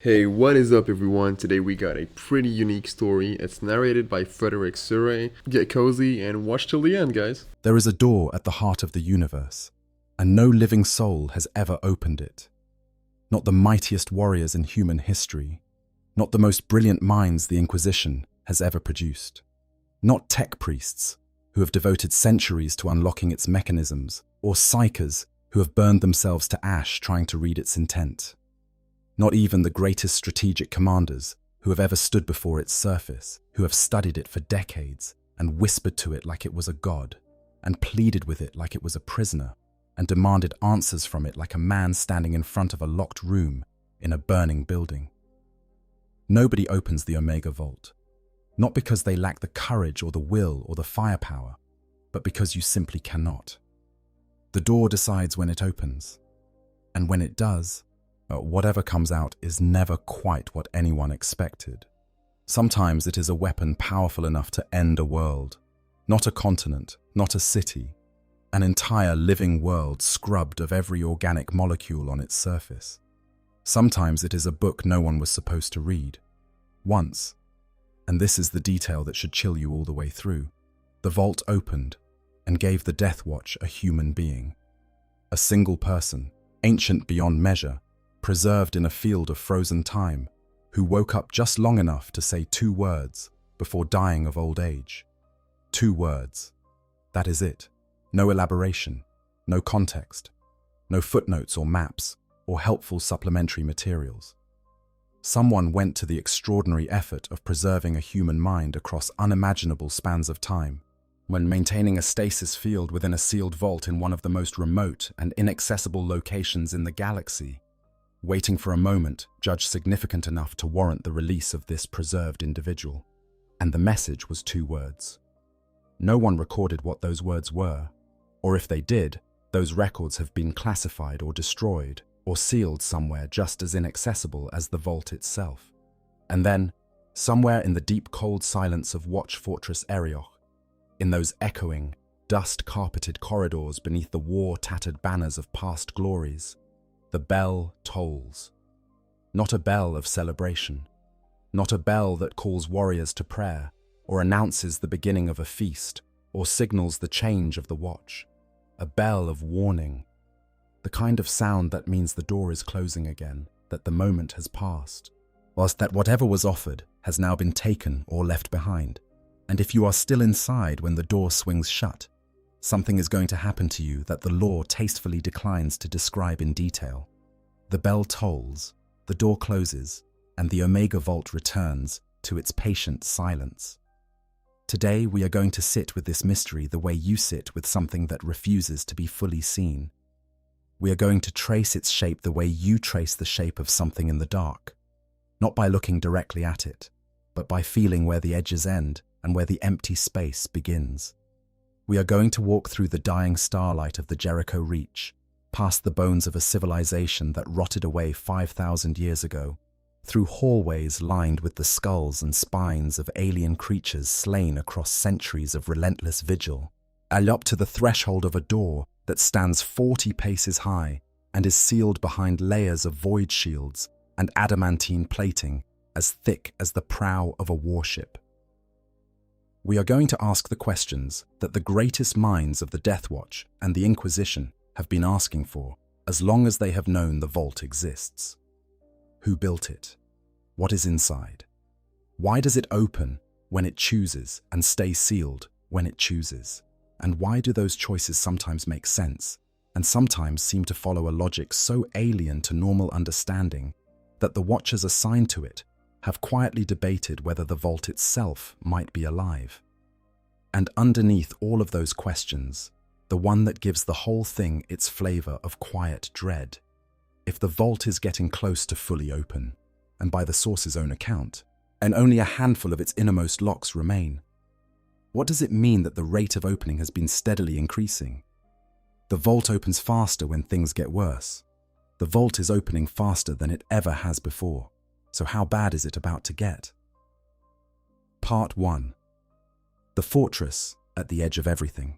Hey, what is up everyone? Today we got a pretty unique story. It's narrated by Frederick Surrey. Get cozy and watch till the end, guys. There is a door at the heart of the universe, and no living soul has ever opened it. Not the mightiest warriors in human history, not the most brilliant minds the Inquisition has ever produced, not tech priests who have devoted centuries to unlocking its mechanisms, or psychers who have burned themselves to ash trying to read its intent. Not even the greatest strategic commanders who have ever stood before its surface, who have studied it for decades and whispered to it like it was a god, and pleaded with it like it was a prisoner, and demanded answers from it like a man standing in front of a locked room in a burning building. Nobody opens the Omega Vault, not because they lack the courage or the will or the firepower, but because you simply cannot. The door decides when it opens, and when it does, whatever comes out is never quite what anyone expected. Sometimes it is a weapon powerful enough to end a world, not a continent, not a city, an entire living world scrubbed of every organic molecule on its surface. Sometimes it is a book no one was supposed to read. Once, and this is the detail that should chill you all the way through, the vault opened and gave the Death Watch a human being. A single person, ancient beyond measure, preserved in a field of frozen time, who woke up just long enough to say 2 words before dying of old age. 2 words. That is it. No elaboration, no context, no footnotes or maps or helpful supplementary materials. Someone went to the extraordinary effort of preserving a human mind across unimaginable spans of time, when maintaining a stasis field within a sealed vault in one of the most remote and inaccessible locations in the galaxy, waiting for a moment judged significant enough to warrant the release of this preserved individual. And the message was 2 words. No one recorded what those words were, or if they did, those records have been classified or destroyed or sealed somewhere just as inaccessible as the vault itself. And then, somewhere in the deep cold silence of Watch Fortress Arioch, in those echoing, dust-carpeted corridors beneath the war-tattered banners of past glories, the bell tolls. Not a bell of celebration, not a bell that calls warriors to prayer, or announces the beginning of a feast, or signals the change of the watch. A bell of warning, the kind of sound that means the door is closing again, that the moment has passed, whilst that whatever was offered has now been taken or left behind. And if you are still inside when the door swings shut, something is going to happen to you that the lore tastefully declines to describe in detail. The bell tolls, the door closes, and the Omega Vault returns to its patient silence. Today we are going to sit with this mystery the way you sit with something that refuses to be fully seen. We are going to trace its shape the way you trace the shape of something in the dark, not by looking directly at it, but by feeling where the edges end and where the empty space begins. We are going to walk through the dying starlight of the Jericho Reach, past the bones of a civilization that rotted away 5,000 years ago, through hallways lined with the skulls and spines of alien creatures slain across centuries of relentless vigil, and up to the threshold of a door that stands 40 paces high and is sealed behind layers of void shields and adamantine plating as thick as the prow of a warship. We are going to ask the questions that the greatest minds of the Death Watch and the Inquisition have been asking for as long as they have known the vault exists. Who built it? What is inside? Why does it open when it chooses and stay sealed when it chooses? And why do those choices sometimes make sense and sometimes seem to follow a logic so alien to normal understanding that the Watchers assigned to it have quietly debated whether the vault itself might be alive? And underneath all of those questions, the one that gives the whole thing its flavor of quiet dread. If the vault is getting close to fully open, and by the source's own account, and only a handful of its innermost locks remain, what does it mean that the rate of opening has been steadily increasing? The vault opens faster when things get worse. The vault is opening faster than it ever has before. So how bad is it about to get? Part 1. The fortress at the edge of everything.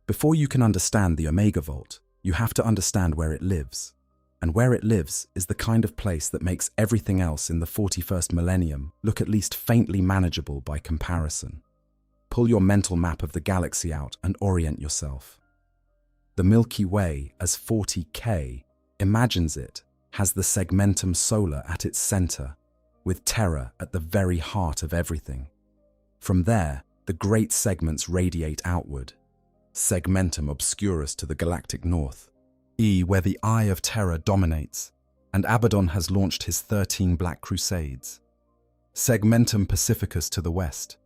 Before you can understand the Omega Vault, you have to understand where it lives. and where it lives is the kind of place that makes everything else in the 41st millennium look at least faintly manageable by comparison. Pull your mental map of the galaxy out and orient yourself. The Milky Way, as 40k, imagines it, has the segmentum solar at its center, with Terra at the very heart of everything. From there, the great segments radiate outward. Segmentum obscurus to the galactic north, where the Eye of Terror dominates, and Abaddon has launched his 13 Black Crusades. Segmentum Pacificus to the west,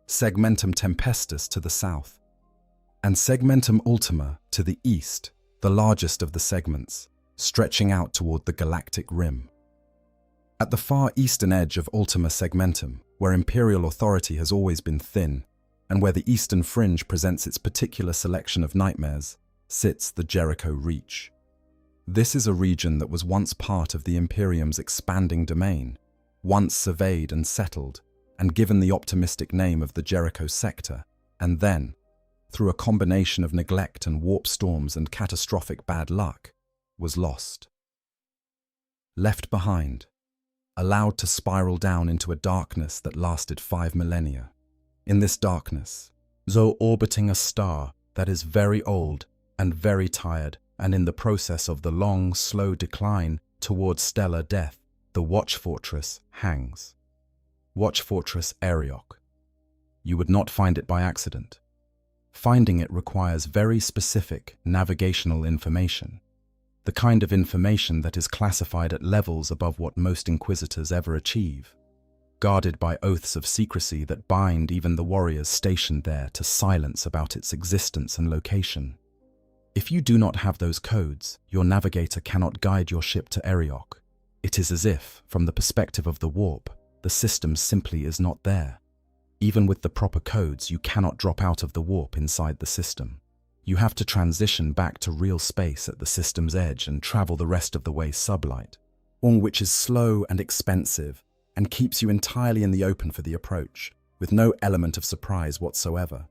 Segmentum Tempestus to the south, and Segmentum Ultima to the east, the largest of the segments, stretching out toward the galactic rim. At the far eastern edge of Ultima Segmentum, where imperial authority has always been thin, and where the eastern fringe presents its particular selection of nightmares, sits the Jericho Reach. This is a region that was once part of the Imperium's expanding domain, once surveyed and settled, and given the optimistic name of the Jericho Sector, and then, through a combination of neglect and warp storms and catastrophic bad luck, was lost. Left behind, allowed to spiral down into a darkness that lasted 5 millennia. In this darkness, though orbiting a star that is very old and very tired and in the process of the long, slow decline towards stellar death, the Watch Fortress hangs. Watch Fortress Arioch. You would not find it by accident. Finding it requires very specific navigational information, the kind of information that is classified at levels above what most inquisitors ever achieve, guarded by oaths of secrecy that bind even the warriors stationed there to silence about its existence and location. If you do not have those codes, your navigator cannot guide your ship to Arioch. It is as if, from the perspective of the warp, the system simply is not there. Even with the proper codes, you cannot drop out of the warp inside the system. You have to transition back to real space at the system's edge and travel the rest of the way sublight, all which is slow and expensive and keeps you entirely in the open for the approach, with no element of surprise whatsoever.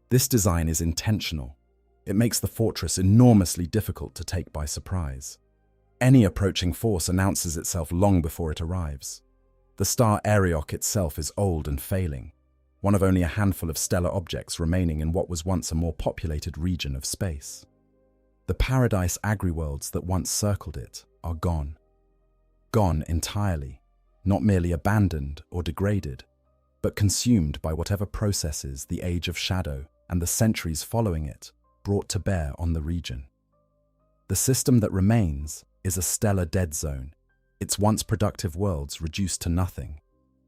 This design is intentional. It makes the fortress enormously difficult to take by surprise. Any approaching force announces itself long before it arrives. The star Arioch itself is old and failing, one of only a handful of stellar objects remaining in what was once a more populated region of space. The paradise agri-worlds that once circled it are gone. Gone entirely, not merely abandoned or degraded, but consumed by whatever processes the Age of Shadow and the centuries following it brought to bear on the region. The system that remains is a stellar dead zone, its once productive worlds reduced to nothing,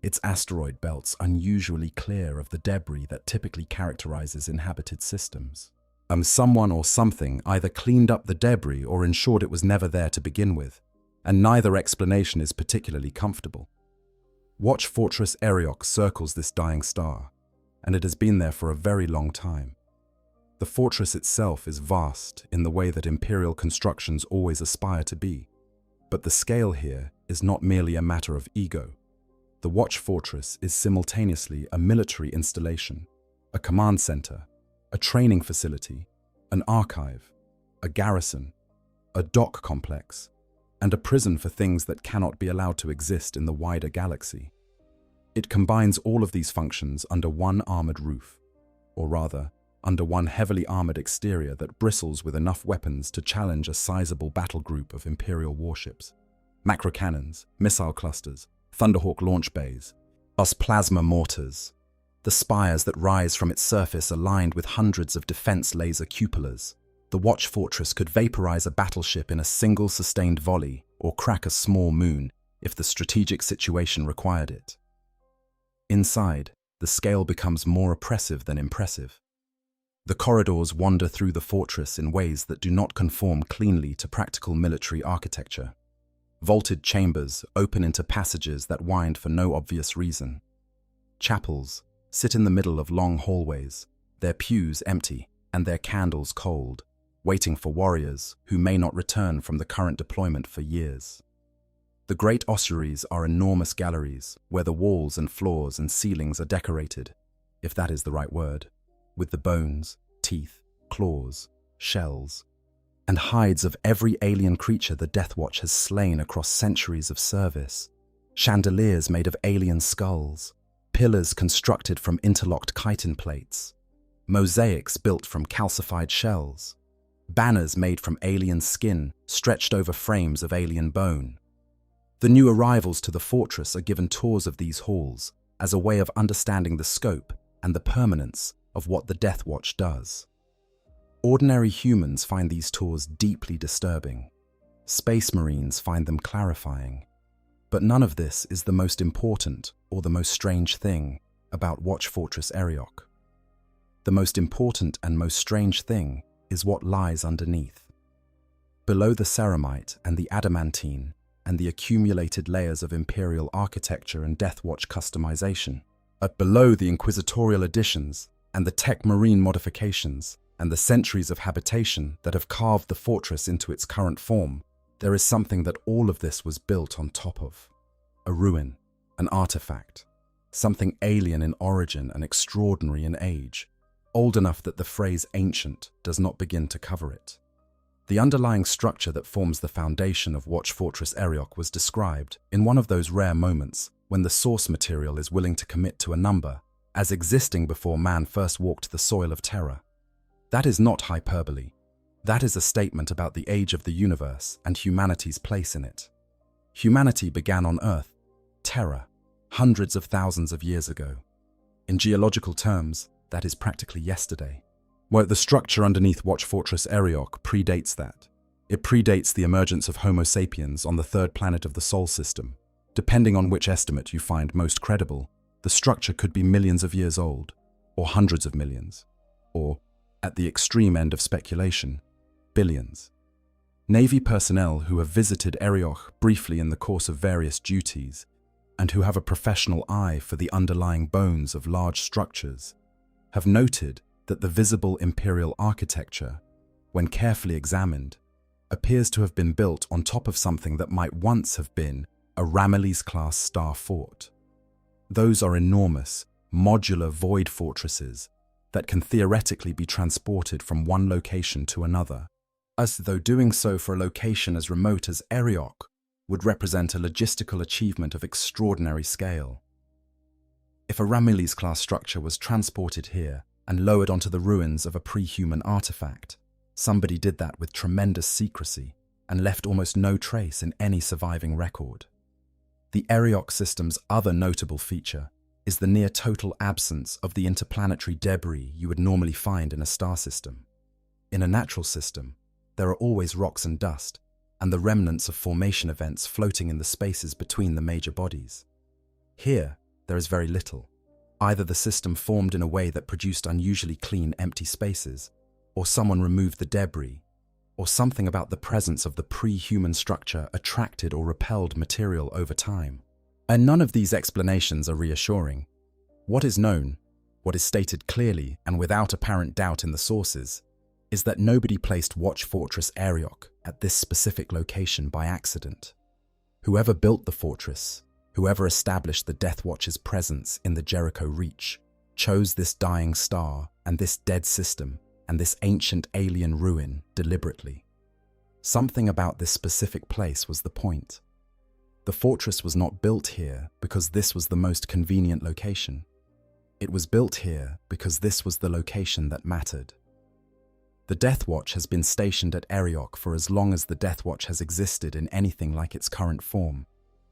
its asteroid belts unusually clear of the debris that typically characterizes inhabited systems. Someone or something either cleaned up the debris or ensured it was never there to begin with, and neither explanation is particularly comfortable. Watch Fortress Arioch circles this dying star, and it has been there for a very long time. The fortress itself is vast in the way that imperial constructions always aspire to be, but the scale here is not merely a matter of ego. The Watch Fortress is simultaneously a military installation, a command center, a training facility, an archive, a garrison, a dock complex, and a prison for things that cannot be allowed to exist in the wider galaxy. It combines all of these functions under one armored roof, or rather, under one heavily armored exterior that bristles with enough weapons to challenge a sizable battle group of Imperial warships. Macrocannons, missile clusters, Thunderhawk launch bays, plus plasma mortars. The spires that rise from its surface are lined with hundreds of defense laser cupolas. The Watch Fortress could vaporize a battleship in a single sustained volley or crack a small moon if the strategic situation required it. Inside, the scale becomes more oppressive than impressive. The corridors wander through the fortress in ways that do not conform cleanly to practical military architecture. Vaulted chambers open into passages that wind for no obvious reason. Chapels sit in the middle of long hallways, their pews empty and their candles cold, waiting for warriors who may not return from the current deployment for years. The great ossuaries are enormous galleries where the walls and floors and ceilings are decorated, if that is the right word, with the bones, teeth, claws, shells, and hides of every alien creature the Death Watch has slain across centuries of service. Chandeliers made of alien skulls, pillars constructed from interlocked chitin plates, mosaics built from calcified shells, banners made from alien skin stretched over frames of alien bone. The new arrivals to the fortress are given tours of these halls as a way of understanding the scope and the permanence of what the Death Watch does. Ordinary humans find these tours deeply disturbing. Space Marines find them clarifying. But none of this is the most important or the most strange thing about Watch Fortress Arioch. The most important and most strange thing is what lies underneath. Below the ceramite and the adamantine and the accumulated layers of Imperial architecture and Death Watch customization, below the inquisitorial additions and the tech marine modifications and the centuries of habitation that have carved the fortress into its current form, there is something that all of this was built on top of. A ruin, an artifact, something alien in origin and extraordinary in age, old enough that the phrase ancient does not begin to cover it. The underlying structure that forms the foundation of Watch Fortress Arioch was described in one of those rare moments when the source material is willing to commit to a number as existing before man first walked the soil of terror. That is not hyperbole. That is a statement about the age of the universe and humanity's place in it. Humanity began on Earth, terror, hundreds of thousands of years ago. In geological terms, that is practically yesterday. Well, the structure underneath Watch Fortress Arioch predates that. It predates the emergence of Homo sapiens on the third planet of the Sol system. Depending on which estimate you find most credible, the structure could be millions of years old, or hundreds of millions, or, at the extreme end of speculation, billions. Navy personnel who have visited Arioch briefly in the course of various duties, and who have a professional eye for the underlying bones of large structures, have noted that the visible Imperial architecture, when carefully examined, appears to have been built on top of something that might once have been a Ramillies-class star fort. Those are enormous, modular void fortresses that can theoretically be transported from one location to another, as though doing so for a location as remote as Arioch would represent a logistical achievement of extraordinary scale. If a Ramillies-class structure was transported here and lowered onto the ruins of a pre-human artifact, somebody did that with tremendous secrecy and left almost no trace in any surviving record. The Arioch system's other notable feature is the near-total absence of the interplanetary debris you would normally find in a star system. In a natural system, there are always rocks and dust, and the remnants of formation events floating in the spaces between the major bodies. Here, there is very little. Either the system formed in a way that produced unusually clean empty spaces, or someone removed the debris, or something about the presence of the pre-human structure attracted or repelled material over time. And none of these explanations are reassuring. What is known, what is stated clearly and without apparent doubt in the sources, is that nobody placed Watch Fortress Arioch at this specific location by accident. Whoever built the fortress, whoever established the Death Watch's presence in the Jericho Reach, chose this dying star and this dead system and this ancient alien ruin deliberately. Something about this specific place was the point. The fortress was not built here because this was the most convenient location. It was built here because this was the location that mattered. The Death Watch has been stationed at Arioch for as long as the Death Watch has existed in anything like its current form,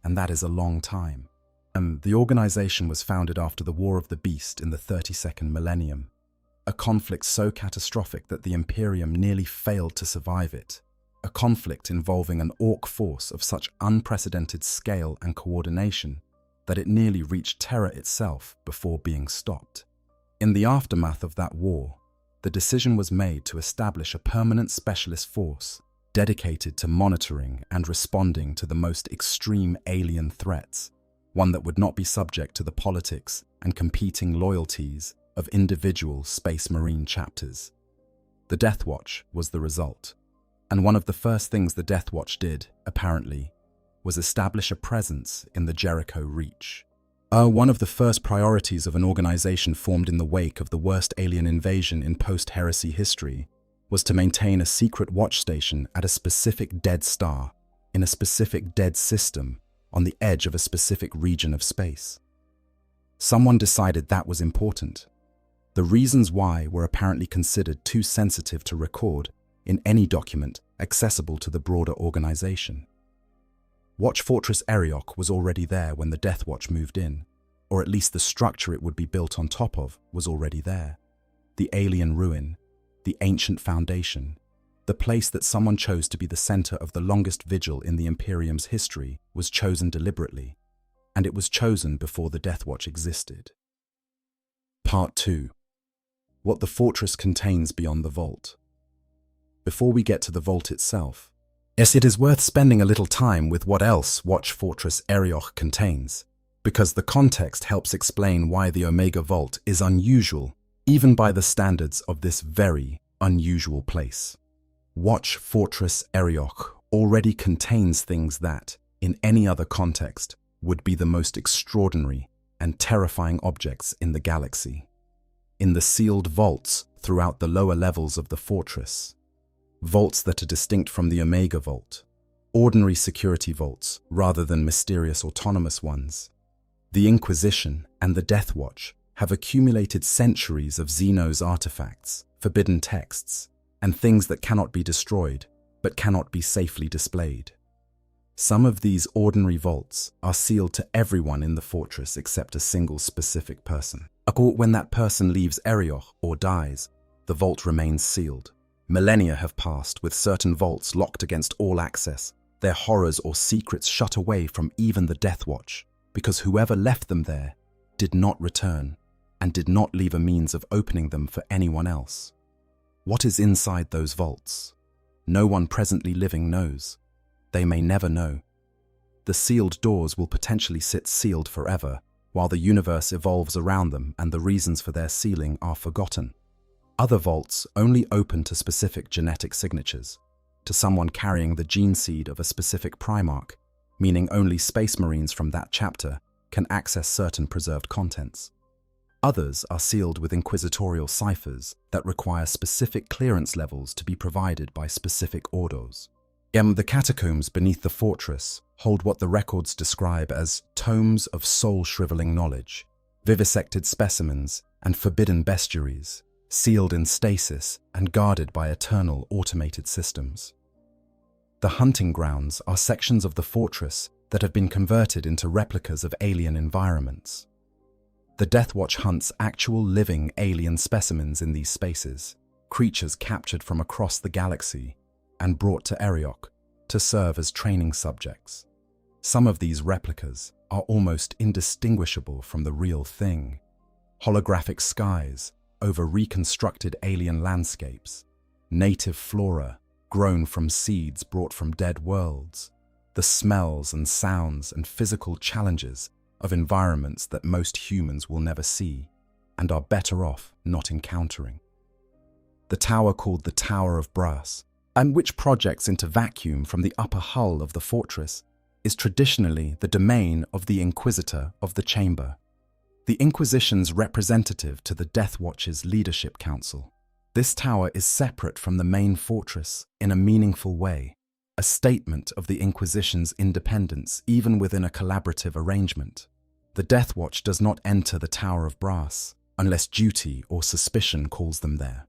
and that is a long time. The organization was founded after the War of the Beast in the 32nd Millennium, a conflict so catastrophic that the Imperium nearly failed to survive it, a conflict involving an orc force of such unprecedented scale and coordination that it nearly reached terror itself before being stopped. In the aftermath of that war, the decision was made to establish a permanent specialist force dedicated to monitoring and responding to the most extreme alien threats, one that would not be subject to the politics and competing loyalties of individual Space Marine chapters. The Death Watch was the result, and one of the first things the Death Watch did, apparently, was establish a presence in the Jericho Reach. One of the first priorities of an organization formed in the wake of the worst alien invasion in post-heresy history was to maintain a secret watch station at a specific dead star, in a specific dead system, on the edge of a specific region of space. Someone decided that was important. The reasons why were apparently considered too sensitive to record in any document accessible to the broader organization. Watch Fortress Arioch was already there when the Death Watch moved in, or at least the structure it would be built on top of was already there. The alien ruin, the ancient foundation, the place that someone chose to be the center of the longest vigil in the Imperium's history was chosen deliberately, and it was chosen before the Death Watch existed. Part 2. What the fortress contains beyond the vault. Before we get to the vault itself, yes, it is worth spending a little time with what else Watch Fortress Arioch contains, because the context helps explain why the Omega Vault is unusual, even by the standards of this very unusual place. Watch Fortress Arioch already contains things that, in any other context, would be the most extraordinary and terrifying objects in the galaxy. In the sealed vaults throughout the lower levels of the fortress, vaults that are distinct from the Omega Vault, ordinary security vaults rather than mysterious autonomous ones, the Inquisition and the Death Watch have accumulated centuries of Xeno's artifacts, forbidden texts, and things that cannot be destroyed but cannot be safely displayed. Some of these ordinary vaults are sealed to everyone in the fortress except a single specific person. When that person leaves Arioch or dies, the vault remains sealed. Millennia have passed with certain vaults locked against all access, their horrors or secrets shut away from even the Death Watch, because whoever left them there did not return and did not leave a means of opening them for anyone else. What is inside those vaults? No one presently living knows. They may never know. The sealed doors will potentially sit sealed forever, while the universe evolves around them and the reasons for their sealing are forgotten. Other vaults only open to specific genetic signatures, to someone carrying the gene seed of a specific Primarch, meaning only Space Marines from that chapter can access certain preserved contents. Others are sealed with inquisitorial ciphers that require specific clearance levels to be provided by specific orders. The catacombs beneath the fortress hold what the records describe as tomes of soul-shriveling knowledge, vivisected specimens, and forbidden bestiaries, sealed in stasis and guarded by eternal automated systems. The hunting grounds are sections of the fortress that have been converted into replicas of alien environments. The Death Watch hunts actual living alien specimens in these spaces, creatures captured from across the galaxy and brought to Arioch to serve as training subjects. Some of these replicas are almost indistinguishable from the real thing. Holographic skies over reconstructed alien landscapes, native flora grown from seeds brought from dead worlds, the smells and sounds and physical challenges of environments that most humans will never see and are better off not encountering. The tower called the Tower of Brass, and which projects into vacuum from the upper hull of the fortress, is traditionally the domain of the Inquisitor of the Chamber, the Inquisition's representative to the Death Watch's leadership council. This tower is separate from the main fortress in a meaningful way, a statement of the Inquisition's independence even within a collaborative arrangement. The Death Watch does not enter the Tower of Brass unless duty or suspicion calls them there.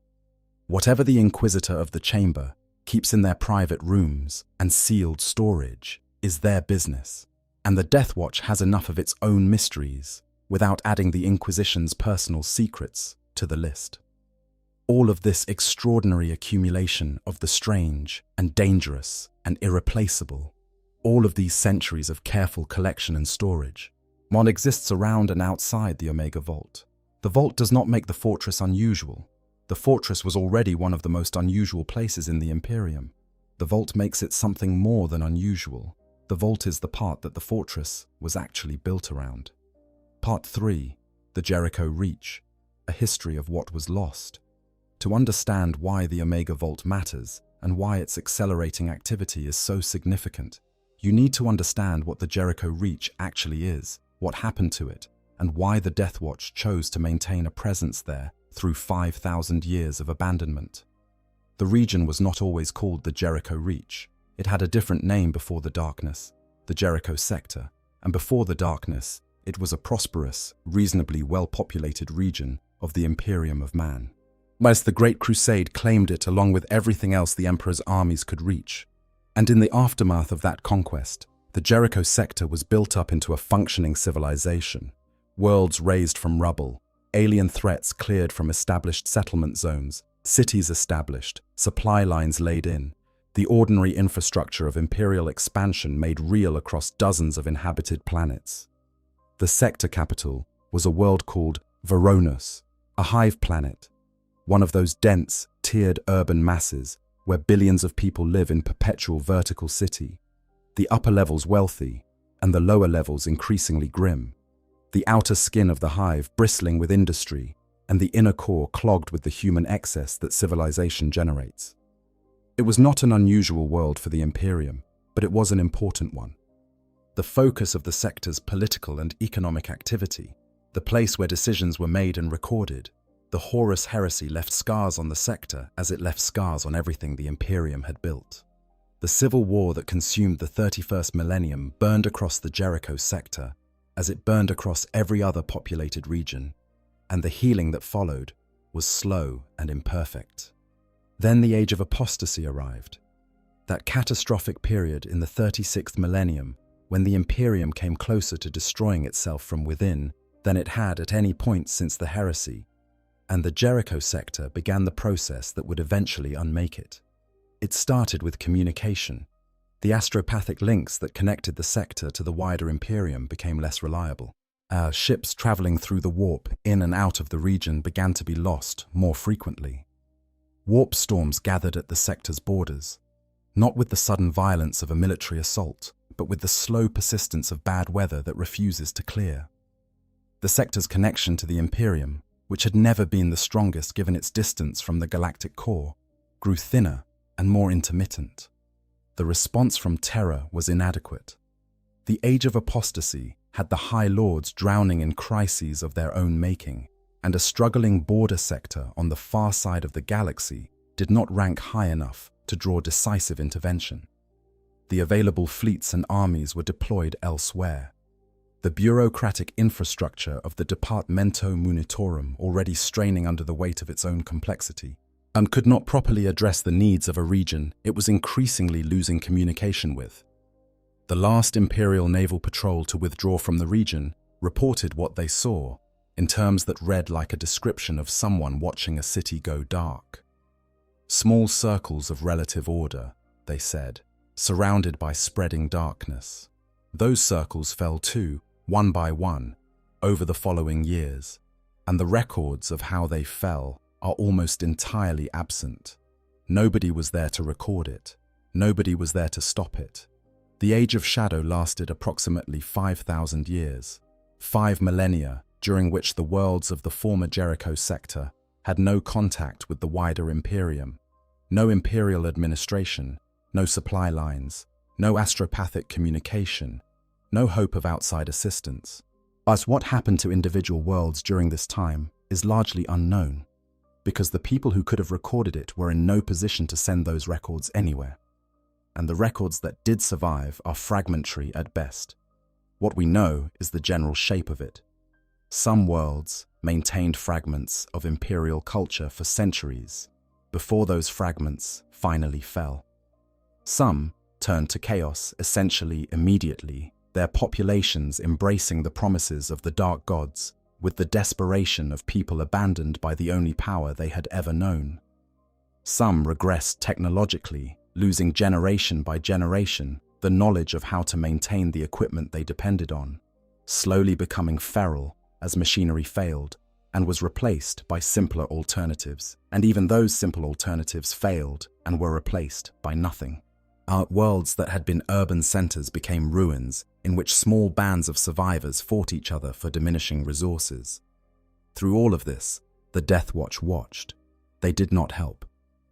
Whatever the Inquisitor of the Chamber keeps in their private rooms and sealed storage is their business, and the Death Watch has enough of its own mysteries without adding the Inquisition's personal secrets to the list. All of this extraordinary accumulation of the strange and dangerous and irreplaceable, all of these centuries of careful collection and storage, exists around and outside the Omega Vault. The vault does not make the fortress unusual. The fortress was already one of the most unusual places in the Imperium. The vault makes it something more than unusual. The vault is the part that the fortress was actually built around. Part 3, the Jericho Reach, a history of what was lost. To understand why the Omega Vault matters and why its accelerating activity is so significant, you need to understand what the Jericho Reach actually is, what happened to it, and why the Death Watch chose to maintain a presence there through 5,000 years of abandonment. The region was not always called the Jericho Reach. It had a different name before the darkness, the Jericho Sector, and before the darkness, it was a prosperous, reasonably well-populated region of the Imperium of Man. As the Great Crusade claimed it along with everything else the Emperor's armies could reach. And in the aftermath of that conquest, the Jericho Sector was built up into a functioning civilization. Worlds raised from rubble, alien threats cleared from established settlement zones, cities established, supply lines laid in, the ordinary infrastructure of imperial expansion made real across dozens of inhabited planets. The sector capital was a world called Voronus, a hive planet, one of those dense, tiered urban masses where billions of people live in perpetual vertical city, the upper levels wealthy and the lower levels increasingly grim, the outer skin of the hive bristling with industry and the inner core clogged with the human excess that civilization generates. It was not an unusual world for the Imperium, but it was an important one. The focus of the sector's political and economic activity, the place where decisions were made and recorded, the Horus heresy left scars on the sector as it left scars on everything the Imperium had built. The civil war that consumed the 31st millennium burned across the Jericho sector as it burned across every other populated region, and the healing that followed was slow and imperfect. Then the age of apostasy arrived, that catastrophic period in the 36th millennium when the Imperium came closer to destroying itself from within than it had at any point since the heresy, and the Jericho sector began the process that would eventually unmake it. It started with communication. The astropathic links that connected the sector to the wider Imperium became less reliable. Ships traveling through the warp in and out of the region began to be lost more frequently. Warp storms gathered at the sector's borders, not with the sudden violence of a military assault, but with the slow persistence of bad weather that refuses to clear. The sector's connection to the Imperium, which had never been the strongest given its distance from the galactic core, grew thinner and more intermittent. The response from Terra was inadequate. The age of apostasy had the High Lords drowning in crises of their own making, and a struggling border sector on the far side of the galaxy did not rank high enough to draw decisive intervention. The available fleets and armies were deployed elsewhere. The bureaucratic infrastructure of the Departamento Munitorum, already straining under the weight of its own complexity, could not properly address the needs of a region it was increasingly losing communication with. The last Imperial naval patrol to withdraw from the region reported what they saw, in terms that read like a description of someone watching a city go dark. Small circles of relative order, they said, surrounded by spreading darkness. Those circles fell too, one by one, over the following years, and the records of how they fell are almost entirely absent. Nobody was there to record it. Nobody was there to stop it. The Age of Shadow lasted approximately 5,000 years, 5 millennia during which the worlds of the former Jericho sector had no contact with the wider Imperium, no imperial administration, no supply lines, no astropathic communication, no hope of outside assistance. But what happened to individual worlds during this time is largely unknown, because the people who could have recorded it were in no position to send those records anywhere. And the records that did survive are fragmentary at best. What we know is the general shape of it. Some worlds maintained fragments of imperial culture for centuries before those fragments finally fell. Some turned to chaos essentially immediately, their populations embracing the promises of the dark gods with the desperation of people abandoned by the only power they had ever known. Some regressed technologically, losing generation by generation the knowledge of how to maintain the equipment they depended on, slowly becoming feral as machinery failed and was replaced by simpler alternatives. And even those simple alternatives failed and were replaced by nothing. Our worlds that had been urban centers became ruins in which small bands of survivors fought each other for diminishing resources. Through all of this, the Death Watch watched. They did not help.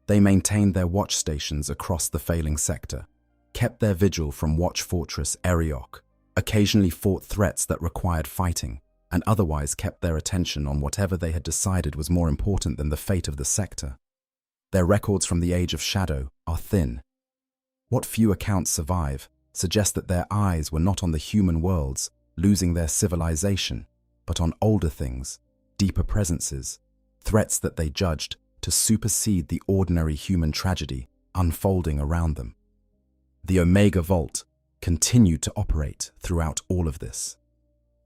They maintained their watch stations across the failing sector, kept their vigil from Watch Fortress Arioch, occasionally fought threats that required fighting, and otherwise kept their attention on whatever they had decided was more important than the fate of the sector. Their records from the Age of Shadow are thin. What few accounts survive suggest that their eyes were not on the human worlds, losing their civilization, but on older things, deeper presences, threats that they judged to supersede the ordinary human tragedy unfolding around them. The Omega Vault continued to operate throughout all of this.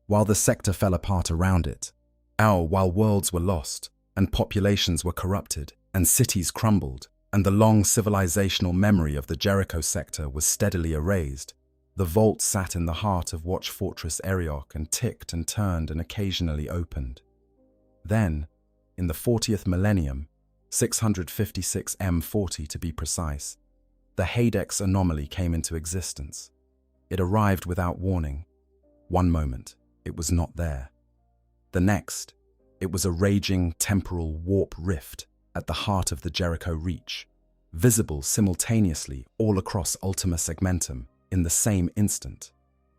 While the sector fell apart around it, while worlds were lost, and populations were corrupted, and cities crumbled, and the long civilizational memory of the Jericho sector was steadily erased, the vault sat in the heart of Watch Fortress Arioch and ticked and turned and occasionally opened. Then, in the 40th millennium, 656 M40 to be precise, the Hadex anomaly came into existence. It arrived without warning. One moment, it was not there. The next, it was a raging temporal warp rift at the heart of the Jericho Reach, visible simultaneously all across Ultima Segmentum in the same instant,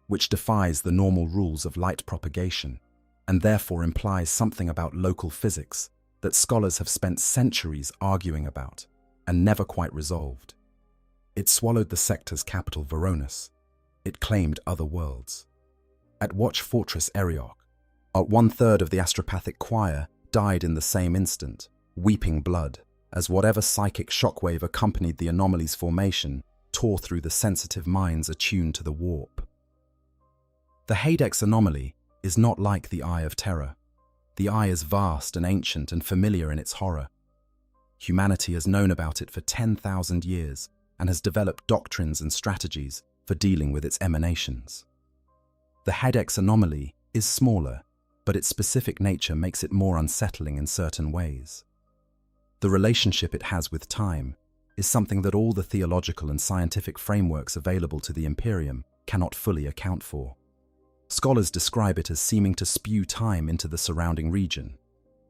which defies the normal rules of light propagation and therefore implies something about local physics that scholars have spent centuries arguing about and never quite resolved. It swallowed the sector's capital Voronus. It claimed other worlds. At Watch Fortress Arioch, 1/3 of the astropathic choir died in the same instant, weeping blood, as whatever psychic shockwave accompanied the anomaly's formation tore through the sensitive minds attuned to the warp. The Hadex anomaly is not like the Eye of Terror. The Eye is vast and ancient and familiar in its horror. Humanity has known about it for 10,000 years and has developed doctrines and strategies for dealing with its emanations. The Hadex anomaly is smaller, but its specific nature makes it more unsettling in certain ways. The relationship it has with time is something that all the theological and scientific frameworks available to the Imperium cannot fully account for. Scholars describe it as seeming to spew time into the surrounding region.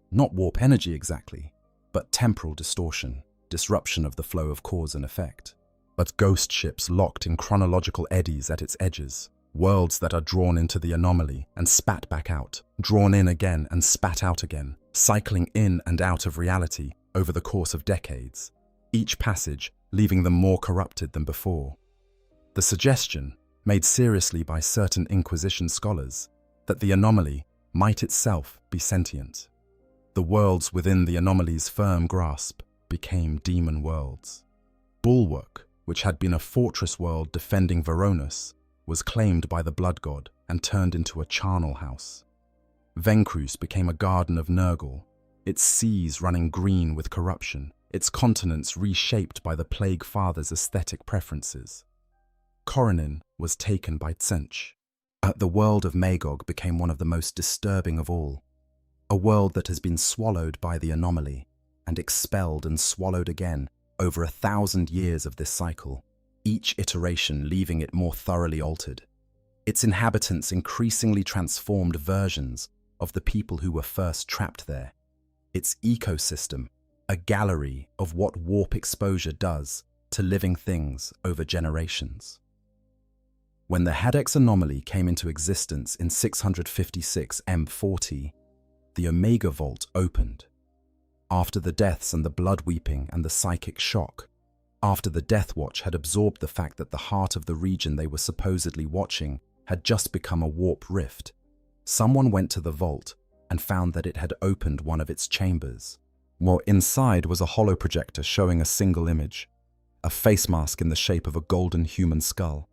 Not warp energy exactly, but temporal distortion, disruption of the flow of cause and effect. But ghost ships locked in chronological eddies at its edges, worlds that are drawn into the anomaly and spat back out, drawn in again and spat out again, cycling in and out of reality over the course of decades, each passage leaving them more corrupted than before. The suggestion, made seriously by certain Inquisition scholars, that the anomaly might itself be sentient. The worlds within the anomaly's firm grasp became demon worlds. Bulwark, which had been a fortress world defending Voronus, was claimed by the blood god and turned into a charnel house. Vencruz became a garden of Nurgle, its seas running green with corruption, its continents reshaped by the Plague Father's aesthetic preferences. Coronin was taken by Tsench. The world of Magog became one of the most disturbing of all, a world that has been swallowed by the anomaly and expelled and swallowed again over 1,000 years of this cycle, each iteration leaving it more thoroughly altered. Its inhabitants increasingly transformed versions of the people who were first trapped there. Its ecosystem, a gallery of what warp exposure does to living things over generations. When the Hadex anomaly came into existence in 656 M40, the Omega Vault opened. After the deaths and the blood weeping and the psychic shock, after the Death Watch had absorbed the fact that the heart of the region they were supposedly watching had just become a warp rift, someone went to the vault and found that it had opened one of its chambers. While inside was a holo projector showing a single image, a face mask in the shape of a golden human skull.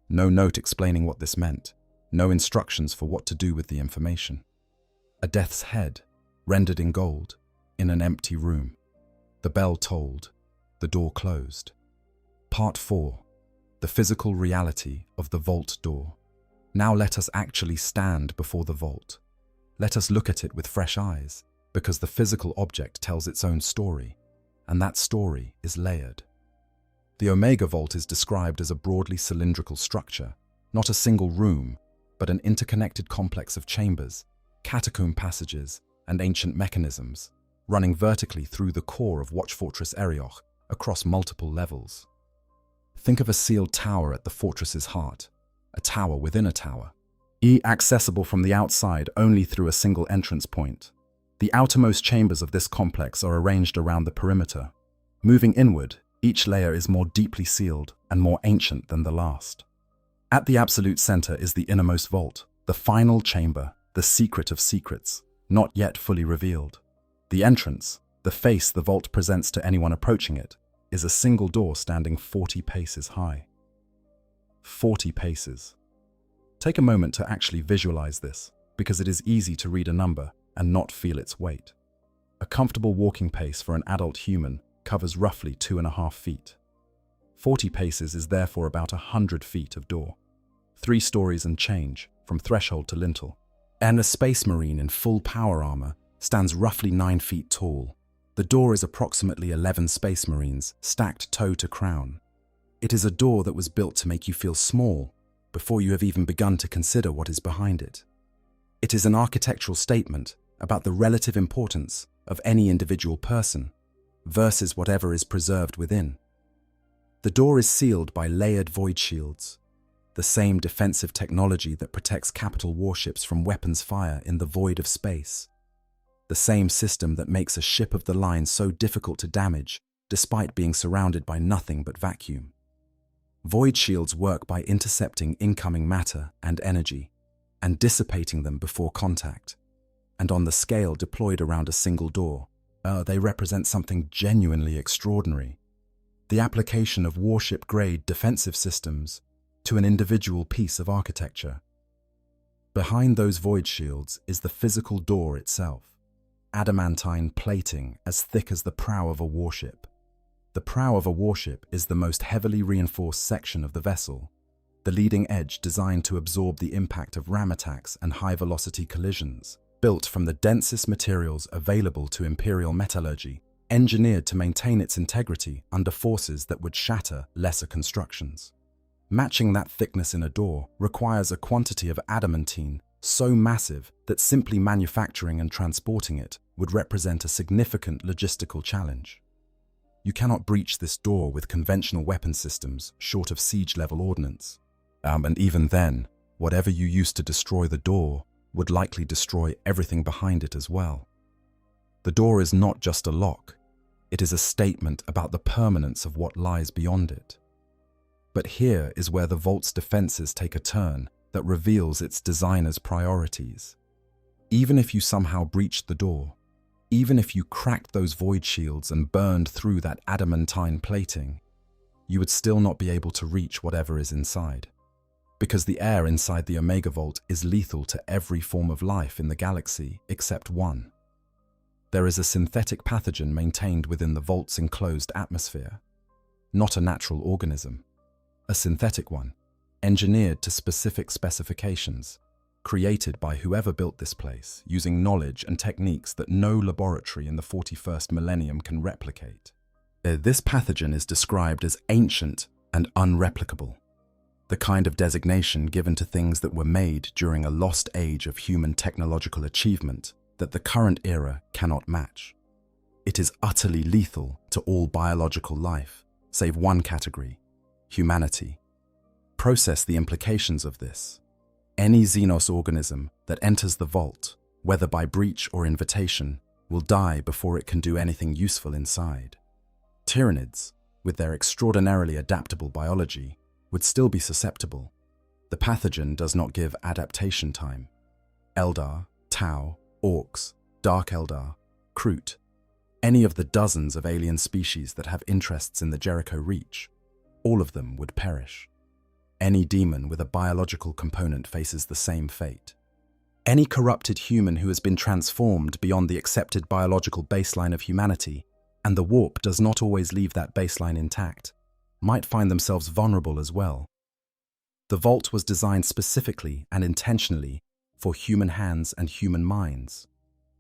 No note explaining what this meant, no instructions for what to do with the information. A death's head, rendered in gold, in an empty room. The bell tolled, the door closed. Part 4. The physical reality of the vault door. Now let us actually stand before the vault. Let us look at it with fresh eyes, because the physical object tells its own story, and that story is layered. The Omega Vault is described as a broadly cylindrical structure, not a single room, but an interconnected complex of chambers, catacomb passages, and ancient mechanisms, running vertically through the core of Watch Fortress Arioch across multiple levels. Think of a sealed tower at the fortress's heart, a tower within a tower, accessible from the outside only through a single entrance point. The outermost chambers of this complex are arranged around the perimeter. Moving inward, each layer is more deeply sealed and more ancient than the last. At the absolute center is the innermost vault, the final chamber, the secret of secrets, not yet fully revealed. The entrance, the face the vault presents to anyone approaching it, is a single door standing 40 paces high. 40 paces. Take a moment to actually visualize this, because it is easy to read a number and not feel its weight. A comfortable walking pace for an adult human covers roughly 2.5 feet. 40 paces is therefore about 100 feet of door. 3 stories and change, from threshold to lintel. And a space marine in full power armor stands roughly 9 feet tall. The door is approximately 11 space marines stacked toe to crown. It is a door that was built to make you feel small before you have even begun to consider what is behind it. It is an architectural statement about the relative importance of any individual person versus whatever is preserved within. The door is sealed by layered void shields, the same defensive technology that protects capital warships from weapons fire in the void of space. The same system that makes a ship of the line so difficult to damage despite being surrounded by nothing but vacuum. Void shields work by intercepting incoming matter and energy and dissipating them before contact. And on the scale deployed around a single door, they represent something genuinely extraordinary. The application of warship-grade defensive systems to an individual piece of architecture. Behind those void shields is the physical door itself, adamantine plating as thick as the prow of a warship. The prow of a warship is the most heavily reinforced section of the vessel, the leading edge designed to absorb the impact of ram attacks and high-velocity collisions, built from the densest materials available to Imperial metallurgy, engineered to maintain its integrity under forces that would shatter lesser constructions. Matching that thickness in a door requires a quantity of adamantine so massive that simply manufacturing and transporting it would represent a significant logistical challenge. You cannot breach this door with conventional weapon systems short of siege-level ordnance. And even then, whatever you use to destroy the door would likely destroy everything behind it as well. The door is not just a lock, it is a statement about the permanence of what lies beyond it. But here is where the vault's defenses take a turn that reveals its designer's priorities. Even if you somehow breached the door, even if you cracked those void shields and burned through that adamantine plating, you would still not be able to reach whatever is inside. Because the air inside the Omega Vault is lethal to every form of life in the galaxy except one. There is a synthetic pathogen maintained within the Vault's enclosed atmosphere. Not a natural organism. A synthetic one, engineered to specific specifications, created by whoever built this place using knowledge and techniques that no laboratory in the 41st millennium can replicate. This pathogen is described as ancient and unreplicable, the kind of designation given to things that were made during a lost age of human technological achievement that the current era cannot match. It is utterly lethal to all biological life, save one category: humanity. Process the implications of this. Any Xenos organism that enters the vault, whether by breach or invitation, will die before it can do anything useful inside. Tyranids, with their extraordinarily adaptable biology, would still be susceptible. The pathogen does not give adaptation time. Eldar, Tau, Orcs, Dark Eldar, Kroot, any of the dozens of alien species that have interests in the Jericho Reach, all of them would perish. Any demon with a biological component faces the same fate. Any corrupted human who has been transformed beyond the accepted biological baseline of humanity, and the warp does not always leave that baseline intact, might find themselves vulnerable as well. The vault was designed specifically and intentionally for human hands and human minds.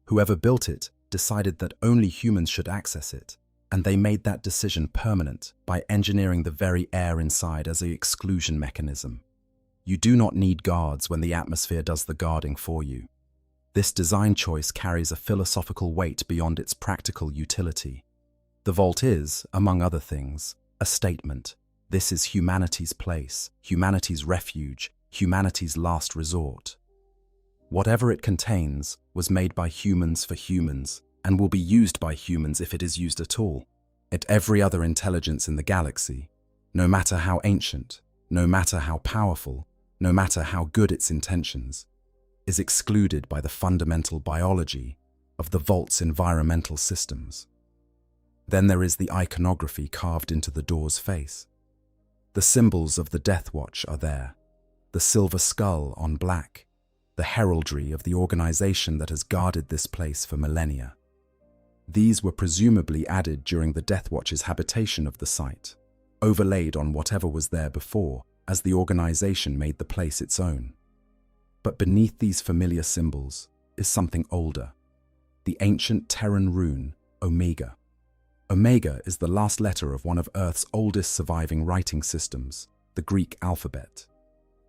Whoever built it decided that only humans should access it, and they made that decision permanent by engineering the very air inside as an exclusion mechanism. You do not need guards when the atmosphere does the guarding for you. This design choice carries a philosophical weight beyond its practical utility. The vault is, among other things, a statement. This is humanity's place, humanity's refuge, humanity's last resort. Whatever it contains was made by humans for humans, and will be used by humans if it is used at all. Yet every other intelligence in the galaxy, no matter how ancient, no matter how powerful, no matter how good its intentions, is excluded by the fundamental biology of the vault's environmental systems. Then there is the iconography carved into the door's face. The symbols of the Death Watch are there, the silver skull on black, the heraldry of the organization that has guarded this place for millennia. These were presumably added during the Death Watch's habitation of the site, overlaid on whatever was there before, as the organization made the place its own. But beneath these familiar symbols is something older, the ancient Terran rune, Omega. Omega is the last letter of one of Earth's oldest surviving writing systems, the Greek alphabet.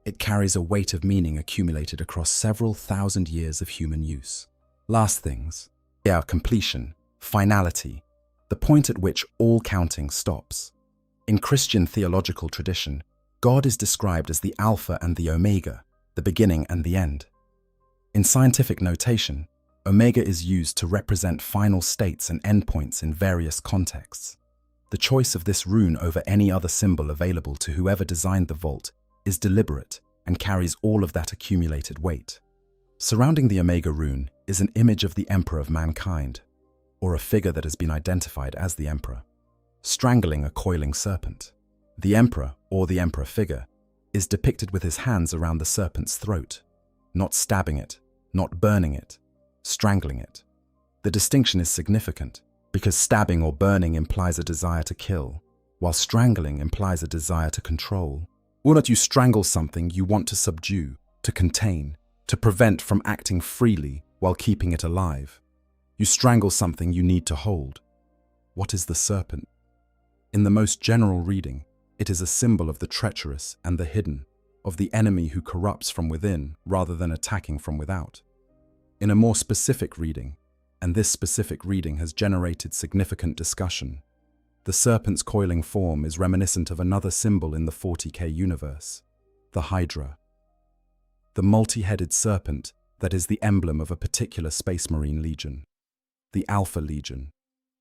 It carries a weight of meaning accumulated across several thousand years of human use. Last things, they are completion, finality, the point at which all counting stops. In Christian theological tradition, God is described as the Alpha and the Omega, the beginning and the end. In scientific notation, Omega is used to represent final states and endpoints in various contexts. The choice of this rune over any other symbol available to whoever designed the vault is deliberate and carries all of that accumulated weight. Surrounding the Omega rune is an image of the Emperor of Mankind, or a figure that has been identified as the Emperor, strangling a coiling serpent. The Emperor, or the Emperor figure, is depicted with his hands around the serpent's throat, not stabbing it, not burning it, strangling it. The distinction is significant because stabbing or burning implies a desire to kill, while strangling implies a desire to control. Or that you strangle something you want to subdue, to contain, to prevent from acting freely while keeping it alive. You strangle something you need to hold. What is the serpent? In the most general reading, it is a symbol of the treacherous and the hidden, of the enemy who corrupts from within rather than attacking from without. In a more specific reading, and this specific reading has generated significant discussion, the serpent's coiling form is reminiscent of another symbol in the 40k universe, the Hydra. The multi-headed serpent that is the emblem of a particular Space Marine Legion. The Alpha Legion,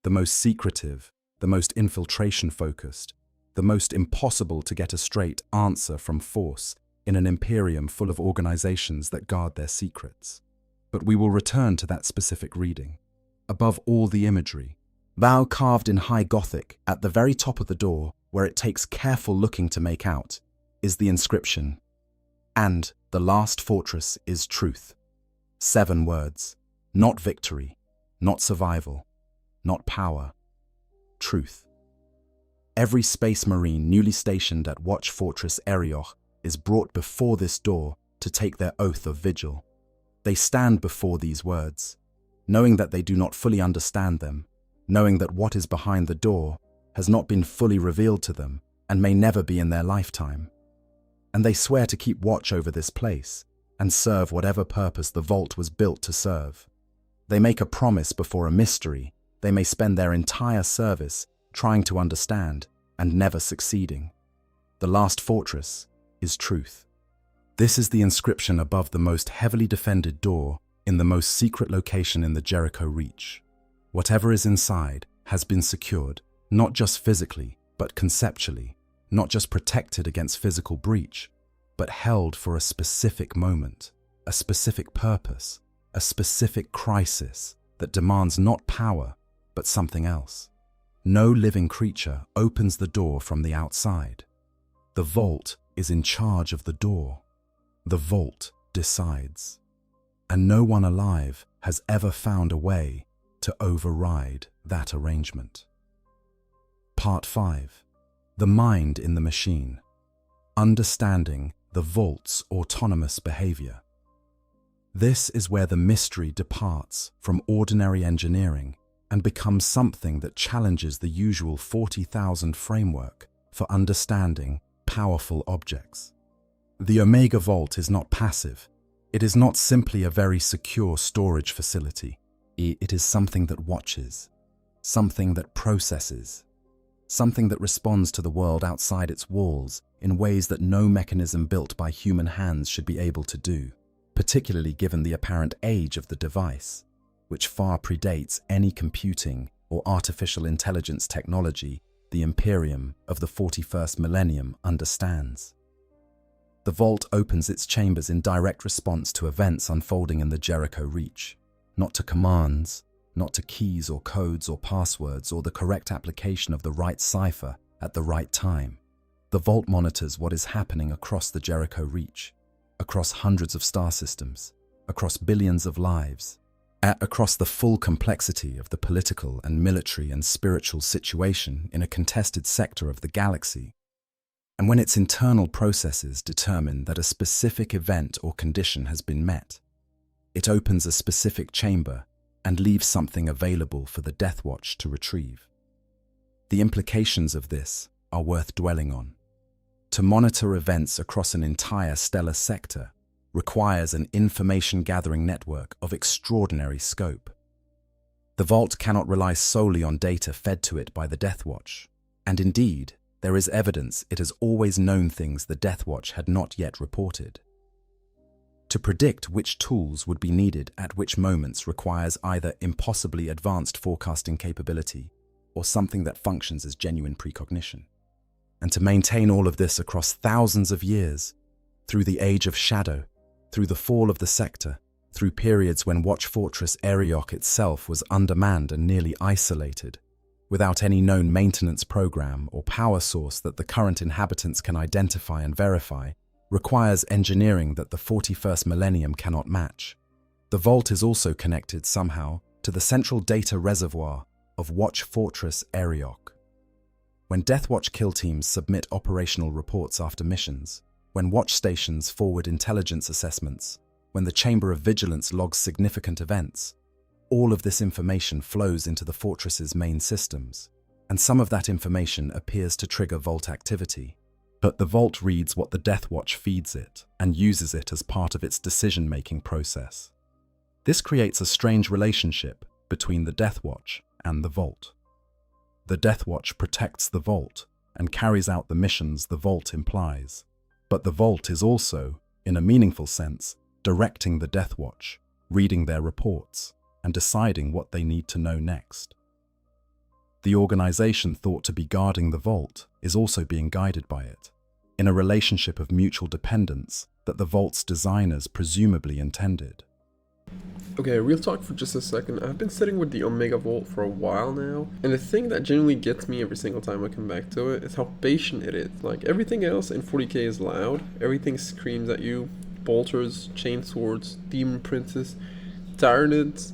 the most secretive, the most infiltration-focused, the most impossible to get a straight answer from force in an Imperium full of organizations that guard their secrets. But we will return to that specific reading. Above all the imagery, thou carved in high Gothic at the very top of the door, where it takes careful looking to make out, is the inscription, "And the last fortress is truth." 7 words, not victory, not survival, not power, truth. Every Space Marine newly stationed at Watch Fortress Arioch is brought before this door to take their oath of vigil. They stand before these words, knowing that they do not fully understand them, knowing that what is behind the door has not been fully revealed to them and may never be in their lifetime. And they swear to keep watch over this place and serve whatever purpose the vault was built to serve. They make a promise before a mystery they may spend their entire service trying to understand and never succeeding. The last fortress is truth. This is the inscription above the most heavily defended door in the most secret location in the Jericho Reach. Whatever is inside has been secured, not just physically, but conceptually, not just protected against physical breach, but held for a specific moment, a specific purpose, a specific crisis that demands not power, but something else. No living creature opens the door from the outside. The vault is in charge of the door. The vault decides. And no one alive has ever found a way to override that arrangement. Part 5. The mind in the machine. Understanding the vault's autonomous behavior. This is where the mystery departs from ordinary engineering and becomes something that challenges the usual 40,000 framework for understanding powerful objects. The Omega Vault is not passive. It is not simply a very secure storage facility. It is something that watches, something that processes, something that responds to the world outside its walls in ways that no mechanism built by human hands should be able to do, particularly given the apparent age of the device, which far predates any computing, or artificial intelligence technology the Imperium of the 41st Millennium understands. The vault opens its chambers in direct response to events unfolding in the Jericho Reach, not to commands, not to keys or codes or passwords or the correct application of the right cipher at the right time. The vault monitors what is happening across the Jericho Reach, across hundreds of star systems, across billions of lives, across the full complexity of the political and military and spiritual situation in a contested sector of the galaxy. And when its internal processes determine that a specific event or condition has been met, it opens a specific chamber and leaves something available for the Death Watch to retrieve. The implications of this are worth dwelling on. To monitor events across an entire stellar sector requires an information-gathering network of extraordinary scope. The Vault cannot rely solely on data fed to it by the Death Watch, and indeed, there is evidence it has always known things the Death Watch had not yet reported. To predict which tools would be needed at which moments requires either impossibly advanced forecasting capability or something that functions as genuine precognition. And to maintain all of this across thousands of years, through the Age of Shadow, through the fall of the sector, through periods when Watch Fortress Arioch itself was undermanned and nearly isolated, without any known maintenance program or power source that the current inhabitants can identify and verify, requires engineering that the 41st Millennium cannot match. The Vault is also connected somehow to the central data reservoir of Watch Fortress Arioch. When Death Watch kill teams submit operational reports after missions, when watch stations forward intelligence assessments, when the Chamber of Vigilance logs significant events, all of this information flows into the fortress's main systems, and some of that information appears to trigger Vault activity. But the Vault reads what the Death Watch feeds it and uses it as part of its decision-making process. This creates a strange relationship between the Death Watch and the Vault. The Death Watch protects the Vault and carries out the missions the Vault implies, but the Vault is also, in a meaningful sense, directing the Death Watch, reading their reports, and deciding what they need to know next. The organization thought to be guarding the Vault is also being guided by it, in a relationship of mutual dependence that the Vault's designers presumably intended. Okay, real talk for just a second. I've been sitting with the Omega Vault for a while now, and the thing that genuinely gets me every single time I come back to it is how patient it is. Like, everything else in 40k is loud, everything screams at you, bolters, chainswords, demon princes, tyranids.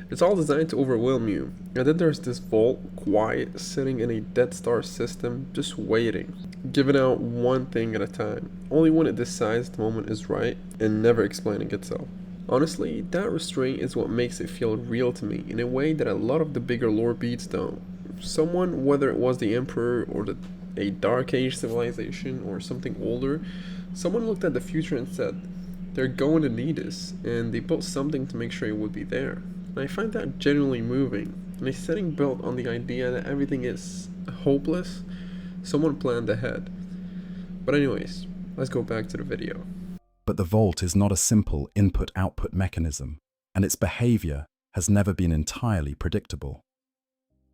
It's all designed to overwhelm you. And then there's this Vault, quiet, sitting in a Death Star system, just waiting, giving out one thing at a time, only when it decides the moment is right, and never explaining itself. Honestly, that restraint is what makes it feel real to me, in a way that a lot of the bigger lore beats don't. Someone, whether it was the Emperor or a Dark Age civilization or something older, someone looked at the future and said, they're going to need this, and they built something to make sure it would be there. And I find that genuinely moving, and a setting built on the idea that everything is hopeless. Someone planned ahead. But anyways, let's go back to the video. But the Vault is not a simple input-output mechanism, and its behavior has never been entirely predictable.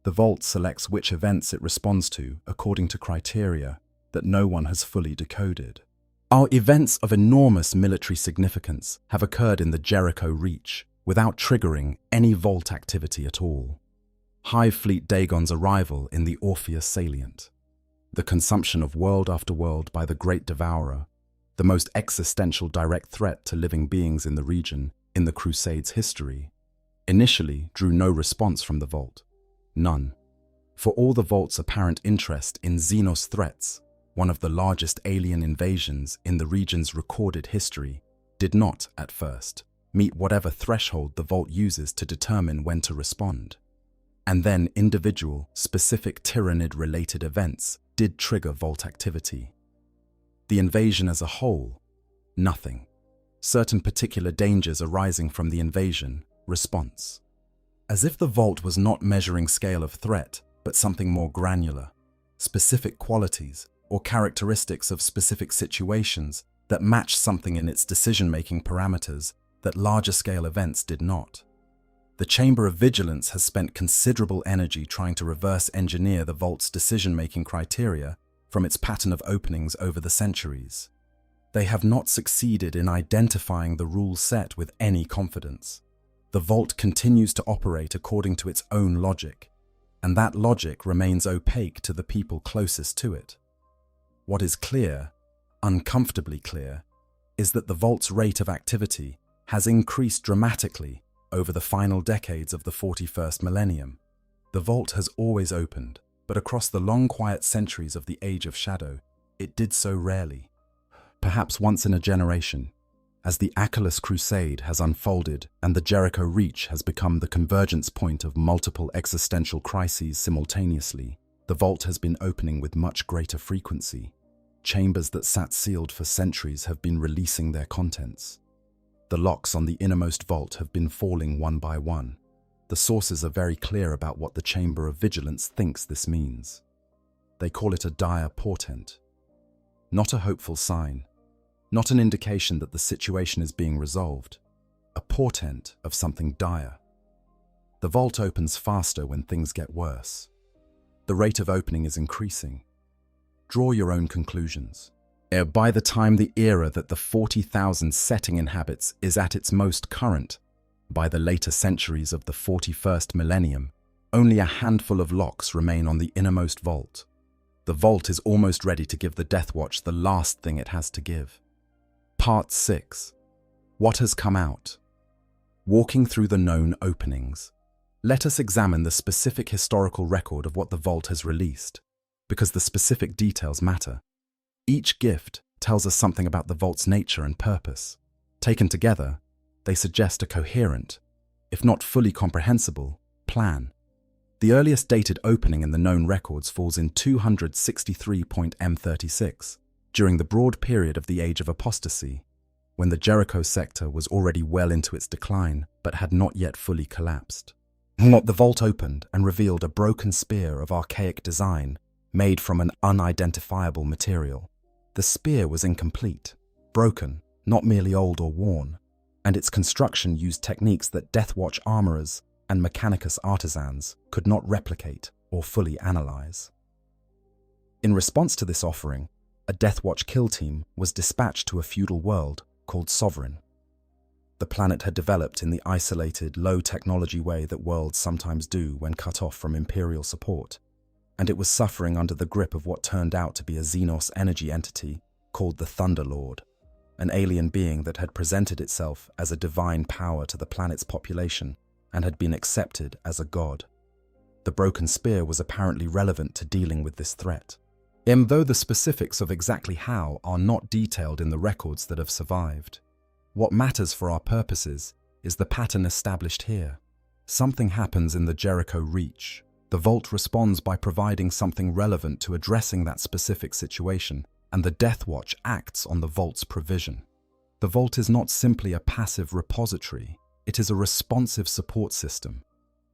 The Vault selects which events it responds to according to criteria that no one has fully decoded. Our events of enormous military significance have occurred in the Jericho Reach without triggering any Vault activity at all. Hive Fleet Dagon's arrival in the Orpheus Salient, the consumption of world after world by the Great Devourer, the most existential direct threat to living beings in the region in the Crusades' history, initially drew no response from the Vault. None. For all the Vault's apparent interest in Xenos threats, one of the largest alien invasions in the region's recorded history, did not, at first, meet whatever threshold the Vault uses to determine when to respond. And then individual, specific Tyranid-related events did trigger Vault activity. The invasion as a whole, nothing. Certain particular dangers arising from the invasion, response. As if the Vault was not measuring scale of threat, but something more granular, specific qualities or characteristics of specific situations that matched something in its decision-making parameters that larger-scale events did not. The Chamber of Vigilance has spent considerable energy trying to reverse engineer the Vault's decision-making criteria from its pattern of openings over the centuries. They have not succeeded in identifying the rule set with any confidence. The Vault continues to operate according to its own logic, and that logic remains opaque to the people closest to it. What is clear, uncomfortably clear, is that the Vault's rate of activity has increased dramatically over the final decades of the 41st millennium. The Vault has always opened, but across the long quiet centuries of the Age of Shadow, it did so rarely. Perhaps once in a generation, as the Achilles Crusade has unfolded and the Jericho Reach has become the convergence point of multiple existential crises simultaneously, the Vault has been opening with much greater frequency. Chambers that sat sealed for centuries have been releasing their contents. The locks on the innermost vault have been falling one by one. The sources are very clear about what the Chamber of Vigilance thinks this means. They call it a dire portent. Not a hopeful sign, not an indication that the situation is being resolved, a portent of something dire. The vault opens faster when things get worse. The rate of opening is increasing. Draw your own conclusions. By the time the era that the 40,000 setting inhabits is at its most current, by the later centuries of the 41st millennium, only a handful of locks remain on the innermost vault. The vault is almost ready to give the Death Watch the last thing it has to give. Part 6. What has come out? Walking through the known openings. Let us examine the specific historical record of what the vault has released, because the specific details matter. Each gift tells us something about the vault's nature and purpose. Taken together, they suggest a coherent, if not fully comprehensible, plan. The earliest dated opening in the known records falls in 263.M36, during the broad period of the Age of Apostasy, when the Jericho sector was already well into its decline but had not yet fully collapsed. The vault opened and revealed a broken spear of archaic design made from an unidentifiable material. The spear was incomplete, broken, not merely old or worn, and its construction used techniques that Deathwatch armorers and Mechanicus artisans could not replicate or fully analyze. In response to this offering, a Deathwatch kill team was dispatched to a feudal world called Sovereign. The planet had developed in the isolated, low-technology way that worlds sometimes do when cut off from Imperial support, and it was suffering under the grip of what turned out to be a Xenos energy entity called the Thunderlord, an alien being that had presented itself as a divine power to the planet's population and had been accepted as a god. The broken spear was apparently relevant to dealing with this threat, though the specifics of exactly how are not detailed in the records that have survived. What matters for our purposes is the pattern established here. Something happens in the Jericho Reach. The vault responds by providing something relevant to addressing that specific situation, and the Death Watch acts on the vault's provision. The vault is not simply a passive repository, it is a responsive support system,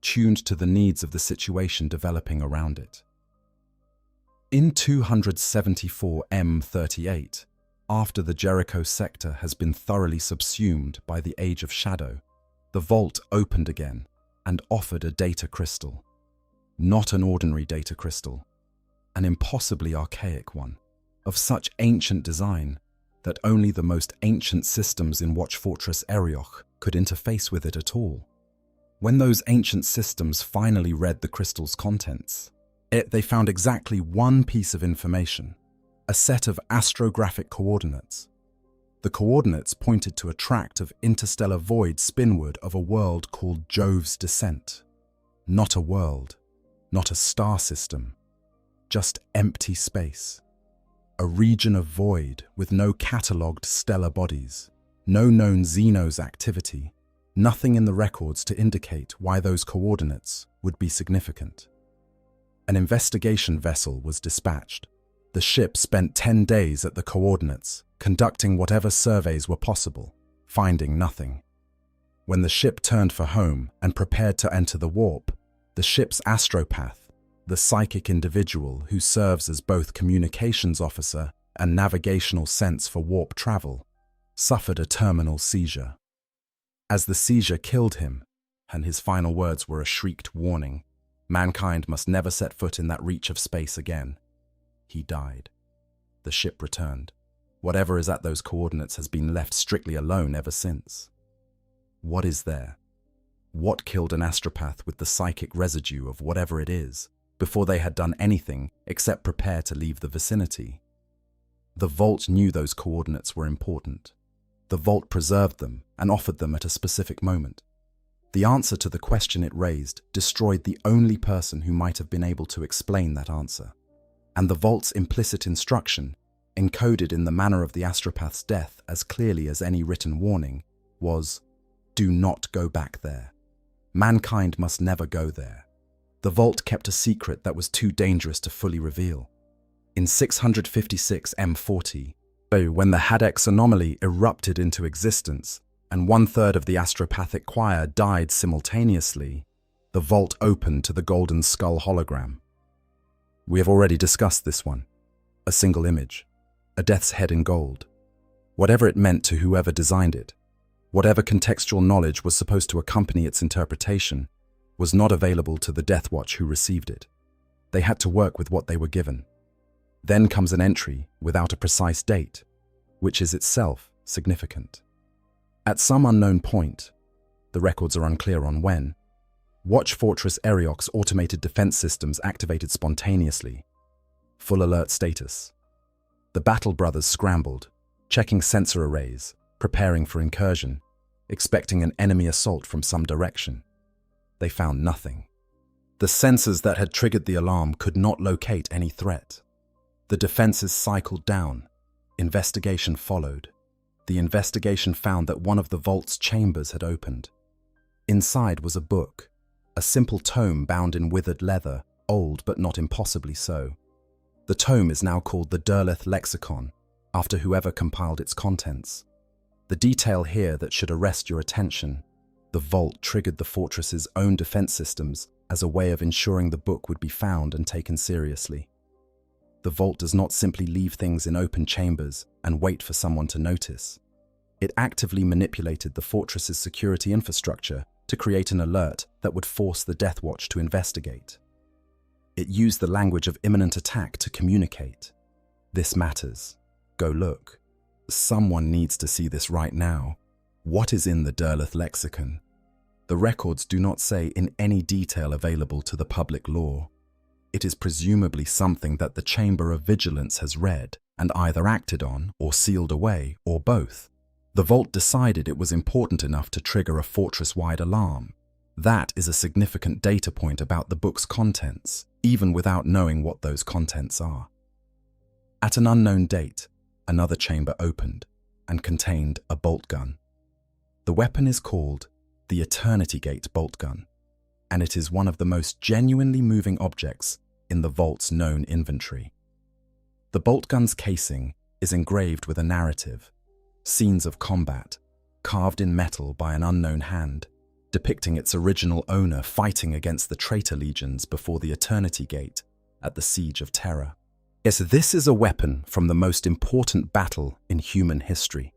tuned to the needs of the situation developing around it. In 274 M38, after the Jericho sector has been thoroughly subsumed by the Age of Shadow, the vault opened again and offered a data crystal. Not an ordinary data crystal, an impossibly archaic one, of such ancient design that only the most ancient systems in Watch Fortress Arioch could interface with it at all. When those ancient systems finally read the crystal's contents, they found exactly one piece of information, a set of astrographic coordinates. The coordinates pointed to a tract of interstellar void spinward of a world called Jove's Descent. Not a world, not a star system, just empty space. A region of void with no catalogued stellar bodies, no known Xenos activity, nothing in the records to indicate why those coordinates would be significant. An investigation vessel was dispatched. The ship spent 10 days at the coordinates, conducting whatever surveys were possible, finding nothing. When the ship turned for home and prepared to enter the warp, the ship's astropath, the psychic individual who serves as both communications officer and navigational sense for warp travel, suffered a terminal seizure. As the seizure killed him, and his final words were a shrieked warning. Mankind must never set foot in that reach of space again. He died. The ship returned. Whatever is at those coordinates has been left strictly alone ever since. What is there? What killed an astropath with the psychic residue of whatever it is, before they had done anything except prepare to leave the vicinity? The Vault knew those coordinates were important. The Vault preserved them and offered them at a specific moment. The answer to the question it raised destroyed the only person who might have been able to explain that answer. And the Vault's implicit instruction, encoded in the manner of the astropath's death as clearly as any written warning, was, "Do not go back there. Mankind must never go there." The Vault kept a secret that was too dangerous to fully reveal. In 656 M40, when the Hadex anomaly erupted into existence, and 1/3 of the astropathic choir died simultaneously, the Vault opened to the Golden Skull hologram. We have already discussed this one. A single image, a death's head in gold. Whatever it meant to whoever designed it, whatever contextual knowledge was supposed to accompany its interpretation, was not available to the Death Watch who received it. They had to work with what they were given. Then comes an entry without a precise date, which is itself significant. At some unknown point, the records are unclear on when, Watch Fortress Arioch's automated defense systems activated spontaneously. Full alert status. The Battle Brothers scrambled, checking sensor arrays, preparing for incursion, expecting an enemy assault from some direction. They found nothing. The sensors that had triggered the alarm could not locate any threat. The defenses cycled down. Investigation followed. The investigation found that one of the Vault's chambers had opened. Inside was a book, a simple tome bound in withered leather, old but not impossibly so. The tome is now called the Derleth Lexicon, after whoever compiled its contents. The detail here that should arrest your attention: the Vault triggered the fortress's own defense systems as a way of ensuring the book would be found and taken seriously. The Vault does not simply leave things in open chambers and wait for someone to notice. It actively manipulated the fortress's security infrastructure to create an alert that would force the Death Watch to investigate. It used the language of imminent attack to communicate. This matters. Go look. Someone needs to see this right now. What is in the Derleth Lexicon? The records do not say in any detail available to the public law. It is presumably something that the Chamber of Vigilance has read and either acted on or sealed away, or both. The Vault decided it was important enough to trigger a fortress-wide alarm. That is a significant data point about the book's contents, even without knowing what those contents are. At an unknown date, another chamber opened and contained a bolt gun. The weapon is called the Eternity Gate bolt gun, and it is one of the most genuinely moving objects in the Vault's known inventory. The bolt gun's casing is engraved with a narrative, scenes of combat, carved in metal by an unknown hand, depicting its original owner fighting against the traitor legions before the Eternity Gate at the Siege of Terra. Yes, this is a weapon from the most important battle in human history.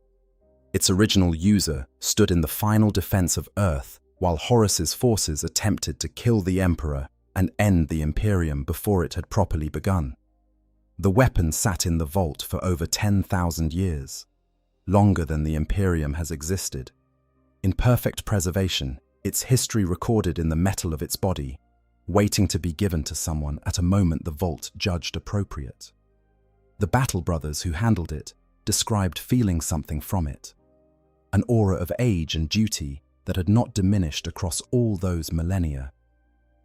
Its original user stood in the final defense of Earth while Horus's forces attempted to kill the Emperor and end the Imperium before it had properly begun. The weapon sat in the Vault for over 10,000 years, longer than the Imperium has existed. In perfect preservation, its history recorded in the metal of its body, waiting to be given to someone at a moment the Vault judged appropriate. The Battle Brothers who handled it described feeling something from it, an aura of age and duty that had not diminished across all those millennia.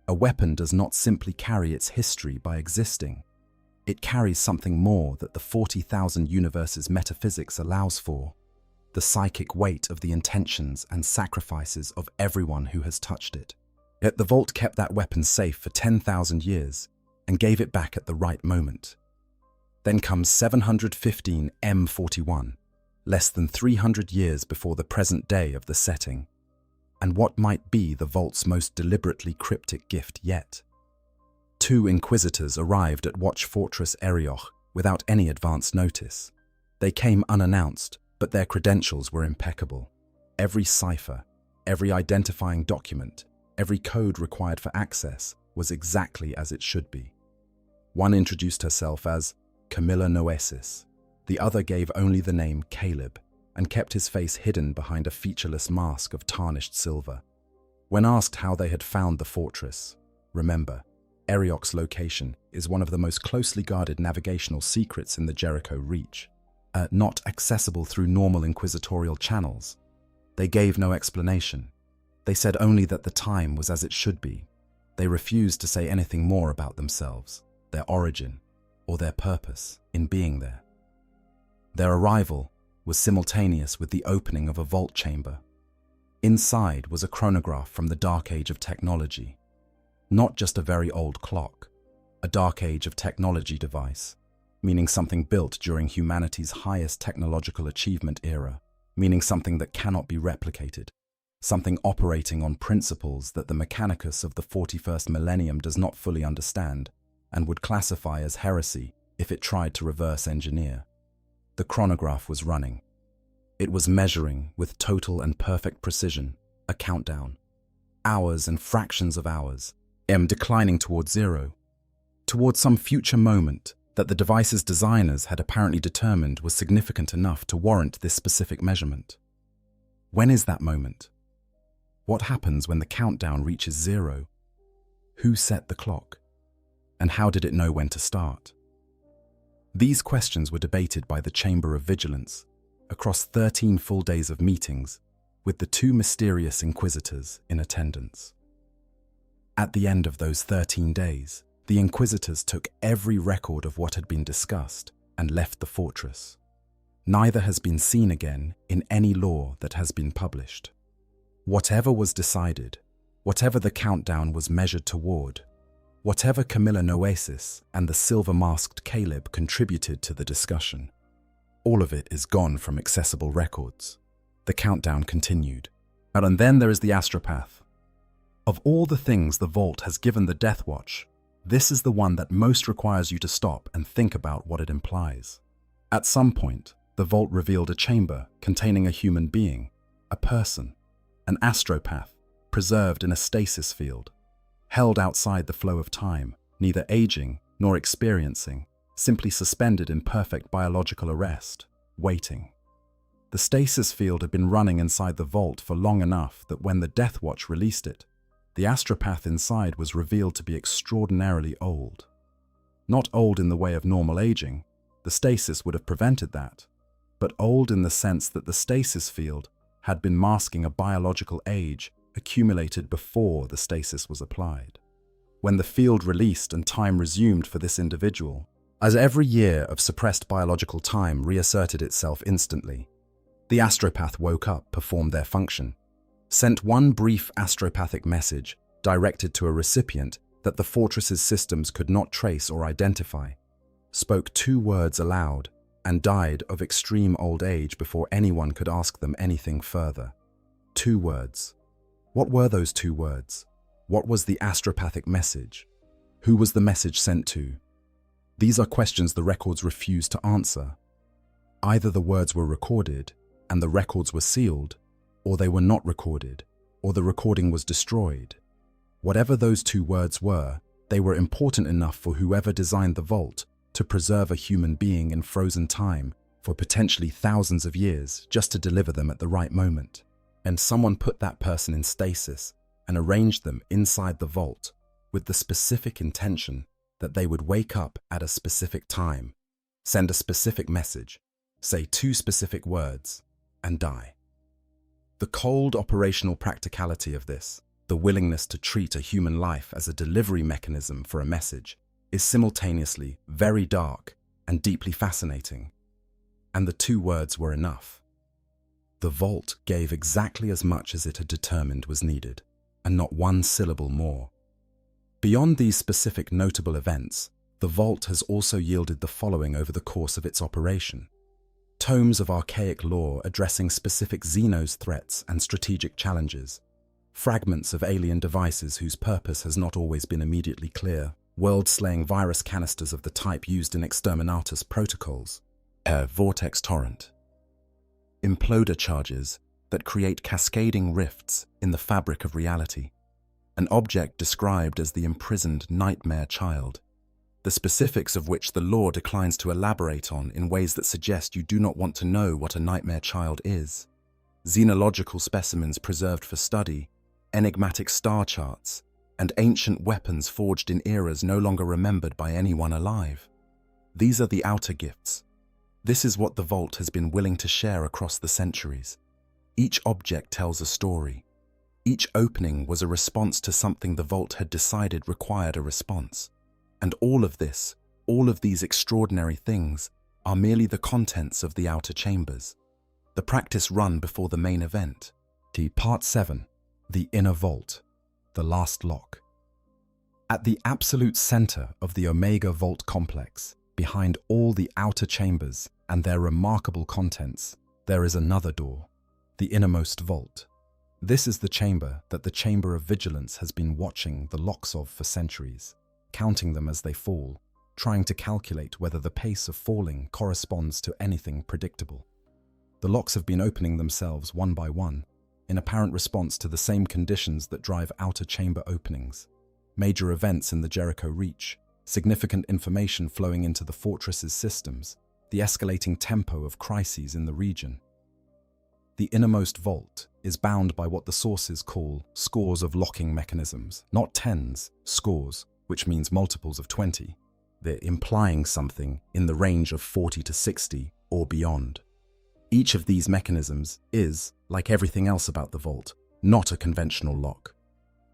A weapon does not simply carry its history by existing. It carries something more that the 40,000 universes metaphysics allows for: the psychic weight of the intentions and sacrifices of everyone who has touched it. Yet the Vault kept that weapon safe for 10,000 years and gave it back at the right moment. Then comes 715 M41, less than 300 years before the present day of the setting, and what might be the Vault's most deliberately cryptic gift yet. 2 Inquisitors arrived at Watch Fortress Arioch without any advance notice. They came unannounced, but their credentials were impeccable. Every cipher, Every identifying document, every code required for access was exactly as it should be. One introduced herself as Camilla Noesis. The other gave only the name Caleb and kept his face hidden behind a featureless mask of tarnished silver. When asked how they had found the fortress, remember, Arioch's location is one of the most closely guarded navigational secrets in the Jericho Reach, not accessible through normal inquisitorial channels. They gave no explanation. They said only that the time was as it should be. They refused to say anything more about themselves, their origin, or their purpose in being there. Their arrival was simultaneous with the opening of a vault chamber. Inside was a chronograph from the Dark Age of technology. Not just a very old clock, a Dark Age of technology device, meaning something built during humanity's highest technological achievement era, meaning something that cannot be replicated, something operating on principles that the mechanicus of the 41st millennium does not fully understand and would classify as heresy if it tried to reverse engineer. The chronograph was running. It was measuring with total and perfect precision a countdown. Hours and fractions of hours, declining towards zero, towards some future moment that the device's designers had apparently determined was significant enough to warrant this specific measurement. When is that moment? What happens when the countdown reaches zero? Who set the clock? And how did it know when to start? These questions were debated by the Chamber of Vigilance across 13 full days of meetings with the two mysterious inquisitors in attendance. At the end of those 13 days, the inquisitors took every record of what had been discussed and left the fortress. Neither has been seen again in any lore that has been published. Whatever was decided, whatever the countdown was measured toward, whatever Camilla Noesis and the silver-masked Caleb contributed to the discussion, all of it is gone from accessible records. The countdown continued. And then there is the astropath. Of all the things the Vault has given the Death Watch, this is the one that most requires you to stop and think about what it implies. At some point, the Vault revealed a chamber containing a human being, a person, an astropath, preserved in a stasis field, held outside the flow of time, neither aging nor experiencing, simply suspended in perfect biological arrest, waiting. The stasis field had been running inside the Vault for long enough that when the Death Watch released it, the astropath inside was revealed to be extraordinarily old. Not old in the way of normal aging, the stasis would have prevented that, but old in the sense that the stasis field had been masking a biological age accumulated before the stasis was applied. When the field released and time resumed for this individual, as every year of suppressed biological time reasserted itself instantly, the astropath woke up, performed their function, sent one brief astropathic message directed to a recipient that the fortress's systems could not trace or identify, spoke 2 words aloud, and died of extreme old age before anyone could ask them anything further. 2 words. What were those 2 words? What was the astropathic message? Who was the message sent to? These are questions the records refuse to answer. Either the words were recorded and the records were sealed, or they were not recorded, or the recording was destroyed. Whatever those 2 words were, they were important enough for whoever designed the Vault to preserve a human being in frozen time for potentially thousands of years just to deliver them at the right moment. And someone put that person in stasis and arranged them inside the Vault with the specific intention that they would wake up at a specific time, send a specific message, say 2 specific words, and die. The cold operational practicality of this, the willingness to treat a human life as a delivery mechanism for a message, is simultaneously very dark and deeply fascinating. And the 2 words were enough. The Vault gave exactly as much as it had determined was needed, and not 1 syllable more. Beyond these specific notable events, the Vault has also yielded the following over the course of its operation: tomes of archaic lore addressing specific Xenos threats and strategic challenges, fragments of alien devices whose purpose has not always been immediately clear, world-slaying virus canisters of the type used in Exterminatus protocols, vortex torrent, imploder charges that create cascading rifts in the fabric of reality. An object described as the imprisoned nightmare child, the specifics of which the lore declines to elaborate on in ways that suggest you do not want to know what a nightmare child is. Xenological specimens preserved for study, enigmatic star charts, and ancient weapons forged in eras no longer remembered by anyone alive. These are the outer gifts. This is what the vault has been willing to share across the centuries. Each object tells a story. Each opening was a response to something the vault had decided required a response. And all of this, all of these extraordinary things, are merely the contents of the outer chambers. The practice run before the main event. Part 7. The Inner Vault. The Last Lock. At the absolute center of the Omega Vault complex, behind all the outer chambers and their remarkable contents, there is another door, the innermost vault. This is the chamber that the Chamber of Vigilance has been watching the locks of for centuries, counting them as they fall, trying to calculate whether the pace of falling corresponds to anything predictable. The locks have been opening themselves one by one, in apparent response to the same conditions that drive outer chamber openings. Major events in the Jericho Reach, significant information flowing into the fortress's systems, the escalating tempo of crises in the region. The innermost vault is bound by what the sources call scores of locking mechanisms, not tens, scores, which means multiples of 20. They're implying something in the range of 40 to 60 or beyond. Each of these mechanisms is, like everything else about the vault, not a conventional lock.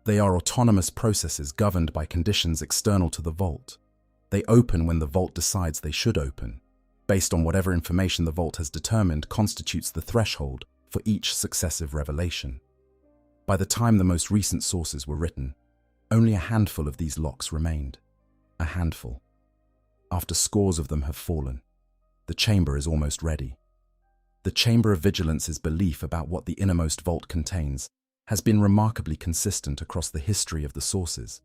They are autonomous processes governed by conditions external to the vault. They open when the vault decides they should open, based on whatever information the vault has determined constitutes the threshold for each successive revelation. By the time the most recent sources were written, only a handful of these locks remained. A handful. After scores of them have fallen, the chamber is almost ready. The Chamber of Vigilance's belief about what the innermost vault contains has been remarkably consistent across the history of the sources.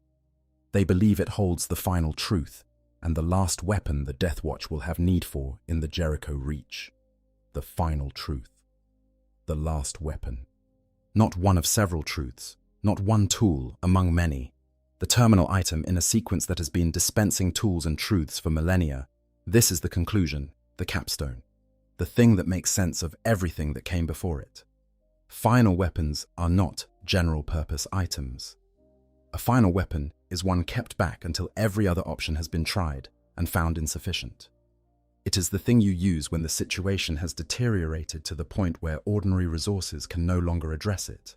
They believe it holds the final truth and the last weapon the Death Watch will have need for in the Jericho Reach. The final truth. The last weapon. Not one of several truths, not one tool among many. The terminal item in a sequence that has been dispensing tools and truths for millennia. This is the conclusion, the capstone. The thing that makes sense of everything that came before it. Final weapons are not general-purpose items. A final weapon is one kept back until every other option has been tried and found insufficient. It is the thing you use when the situation has deteriorated to the point where ordinary resources can no longer address it.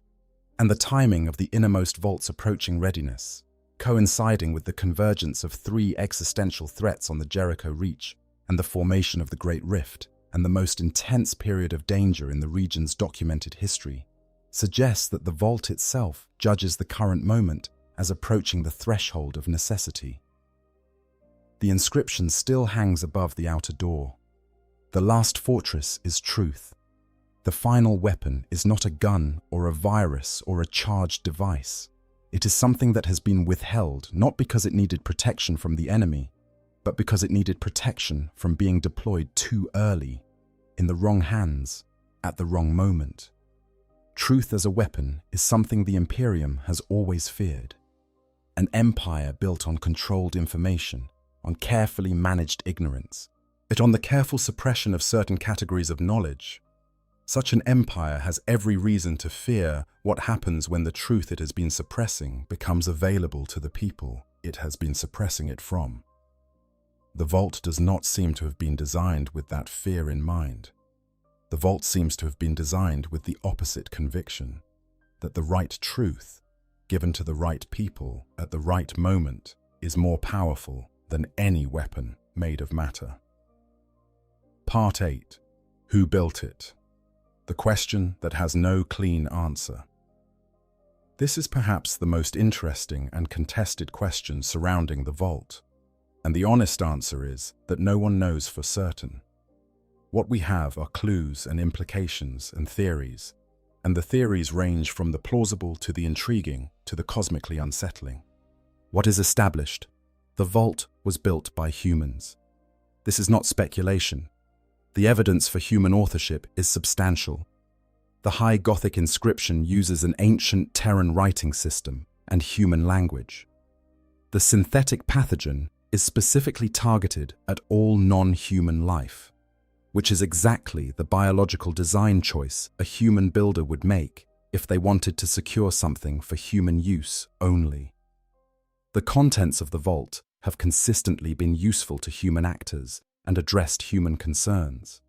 And the timing of the innermost vault's approaching readiness, coinciding with the convergence of 3 existential threats on the Jericho Reach and the formation of the Great Rift, and the most intense period of danger in the region's documented history, suggests that the vault itself judges the current moment as approaching the threshold of necessity. The inscription still hangs above the outer door. The last fortress is truth. The final weapon is not a gun or a virus or a charged device. It is something that has been withheld not because it needed protection from the enemy, but because it needed protection from being deployed too early, in the wrong hands, at the wrong moment. Truth as a weapon is something the Imperium has always feared. An empire built on controlled information, on carefully managed ignorance, but on the careful suppression of certain categories of knowledge. Such an empire has every reason to fear what happens when the truth it has been suppressing becomes available to the people it has been suppressing it from. The vault does not seem to have been designed with that fear in mind. The vault seems to have been designed with the opposite conviction, that the right truth, given to the right people at the right moment, is more powerful than any weapon made of matter. Part 8. Who built it? The question that has no clean answer. This is perhaps the most interesting and contested question surrounding the vault. And the honest answer is that no one knows for certain. What we have are clues and implications and theories, and the theories range from the plausible to the intriguing to the cosmically unsettling. What is established? The vault was built by humans. This is not speculation. The evidence for human authorship is substantial. The High Gothic inscription uses an ancient Terran writing system and human language. The synthetic pathogen is specifically targeted at all non-human life, which is exactly the biological design choice a human builder would make if they wanted to secure something for human use only. The contents of the vault have consistently been useful to human actors and addressed human concerns.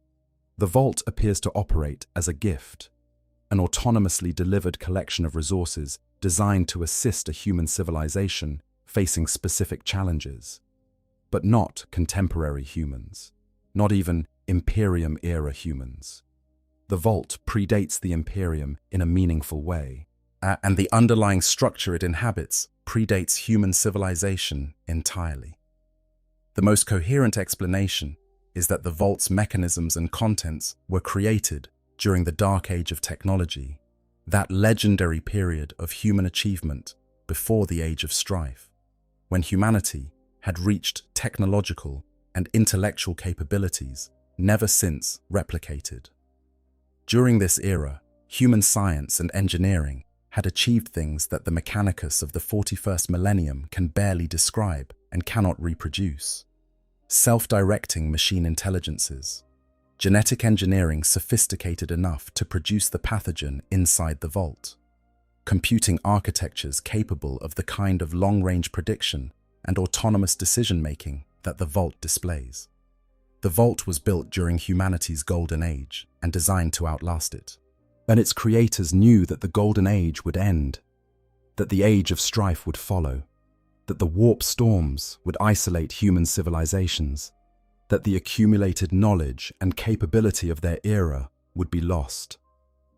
The vault appears to operate as a gift, an autonomously delivered collection of resources designed to assist a human civilization facing specific challenges, but not contemporary humans, not even Imperium-era humans. The vault predates the Imperium in a meaningful way, and the underlying structure it inhabits predates human civilization entirely. The most coherent explanation is that the vault's mechanisms and contents were created during the Dark Age of technology, that legendary period of human achievement before the Age of Strife, when humanity had reached technological and intellectual capabilities never since replicated. During this era, human science and engineering had achieved things that the mechanicus of the 41st millennium can barely describe and cannot reproduce. Self-directing machine intelligences, genetic engineering sophisticated enough to produce the pathogen inside the vault, computing architectures capable of the kind of long-range prediction and autonomous decision-making that the vault displays. The vault was built during humanity's golden age and designed to outlast it. And its creators knew that the golden age would end, that the age of strife would follow, that the warp storms would isolate human civilizations, that the accumulated knowledge and capability of their era would be lost.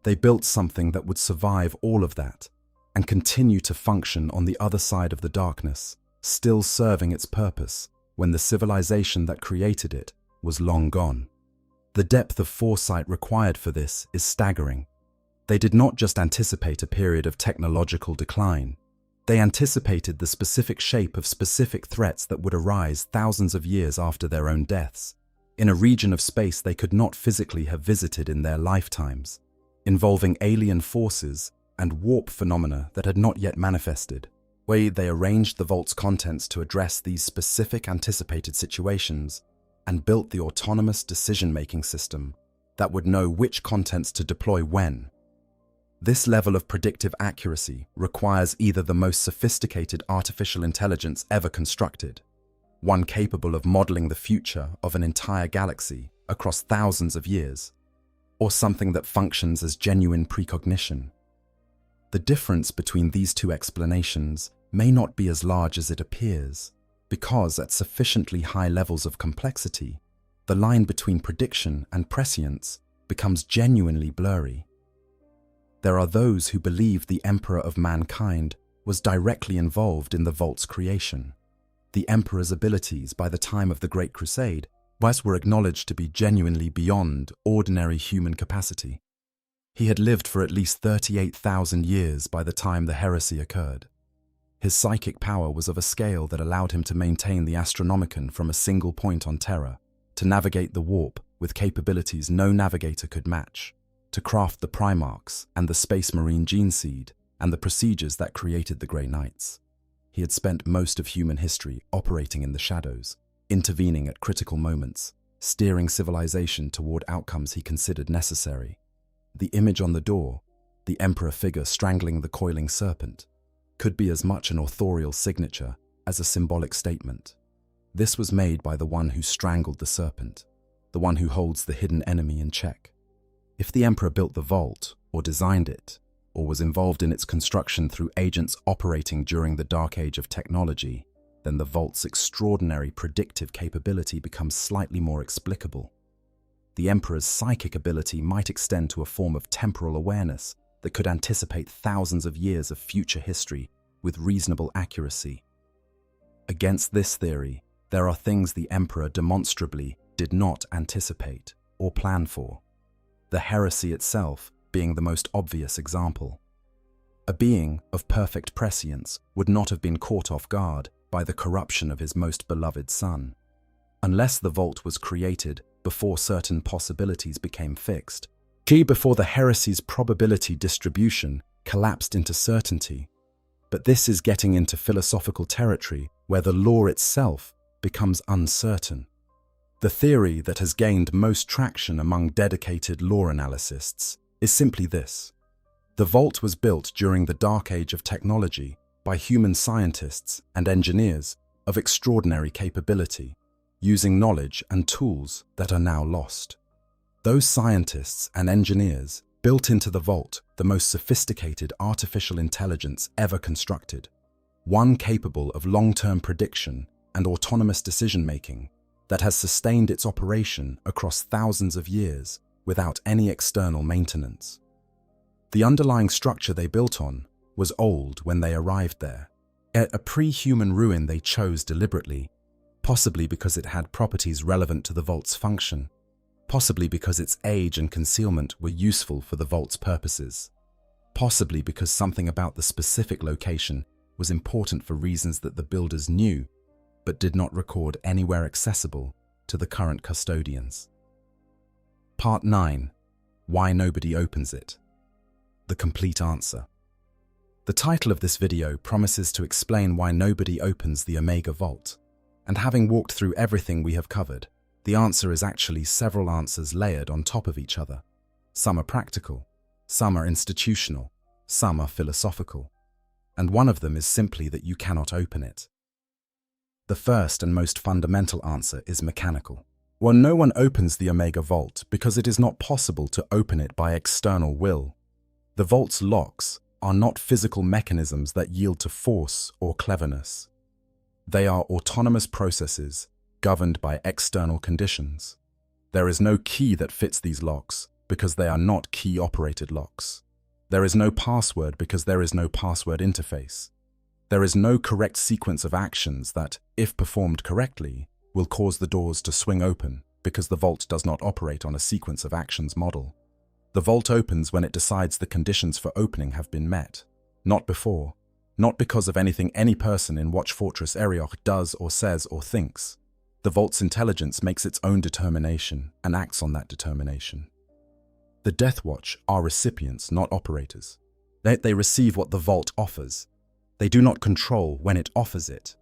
They built something that would survive all of that and continue to function on the other side of the darkness, still serving its purpose when the civilization that created it was long gone. The depth of foresight required for this is staggering. They did not just anticipate a period of technological decline. They anticipated the specific shape of specific threats that would arise thousands of years after their own deaths, in a region of space they could not physically have visited in their lifetimes, involving alien forces and warp phenomena that had not yet manifested. They arranged the vault's contents to address these specific anticipated situations and built the autonomous decision-making system that would know which contents to deploy when. This level of predictive accuracy requires either the most sophisticated artificial intelligence ever constructed, one capable of modeling the future of an entire galaxy across thousands of years, or something that functions as genuine precognition. The difference between these two explanations may not be as large as it appears, because at sufficiently high levels of complexity, the line between prediction and prescience becomes genuinely blurry. There are those who believe the Emperor of Mankind was directly involved in the vault's creation. The Emperor's abilities by the time of the Great Crusade were acknowledged to be genuinely beyond ordinary human capacity. He had lived for at least 38,000 years by the time the heresy occurred. His psychic power was of a scale that allowed him to maintain the Astronomicon from a single point on Terra, to navigate the warp with capabilities no navigator could match, to craft the Primarchs and the Space Marine gene seed and the procedures that created the Grey Knights. He had spent most of human history operating in the shadows, intervening at critical moments, steering civilization toward outcomes he considered necessary. The image on the door, the Emperor figure strangling the coiling serpent, could be as much an authorial signature as a symbolic statement. This was made by the one who strangled the serpent, the one who holds the hidden enemy in check. If the Emperor built the vault, or designed it, or was involved in its construction through agents operating during the Dark Age of technology, then the vault's extraordinary predictive capability becomes slightly more explicable. The Emperor's psychic ability might extend to a form of temporal awareness that could anticipate thousands of years of future history with reasonable accuracy. Against this theory, there are things the Emperor demonstrably did not anticipate or plan for, the heresy itself being the most obvious example. A being of perfect prescience would not have been caught off guard by the corruption of his most beloved son. Unless the vault was created before certain possibilities became fixed, Before the heresy's probability distribution collapsed into certainty. But this is getting into philosophical territory where the law itself becomes uncertain. The theory that has gained most traction among dedicated law analysts is simply this. The vault was built during the dark age of technology by human scientists and engineers of extraordinary capability, using knowledge and tools that are now lost. Those scientists and engineers built into the vault the most sophisticated artificial intelligence ever constructed, one capable of long-term prediction and autonomous decision-making that has sustained its operation across thousands of years without any external maintenance. The underlying structure they built on was old when they arrived there, yet a pre-human ruin they chose deliberately, possibly because it had properties relevant to the vault's function, possibly because its age and concealment were useful for the vault's purposes, possibly because something about the specific location was important for reasons that the builders knew but did not record anywhere accessible to the current custodians. Part 9. Why nobody opens it. The complete answer. The title of this video promises to explain why nobody opens the Omega Vault, and having walked through everything we have covered, the answer is actually several answers layered on top of each other. Some are practical, some are institutional, some are philosophical, and one of them is simply that you cannot open it. The first and most fundamental answer is mechanical. Well, no one opens the Omega Vault because it is not possible to open it by external will. The vault's locks are not physical mechanisms that yield to force or cleverness. They are autonomous processes governed by external conditions. There is no key that fits these locks because they are not key-operated locks. There is no password because there is no password interface. There is no correct sequence of actions that, if performed correctly, will cause the doors to swing open because the vault does not operate on a sequence of actions model. The vault opens when it decides the conditions for opening have been met, not before, not because of anything any person in Watch Fortress Arioch does or says or thinks. The vault's intelligence makes its own determination and acts on that determination. The Death Watch are recipients, not operators. They receive what the vault offers. They do not control when it offers it.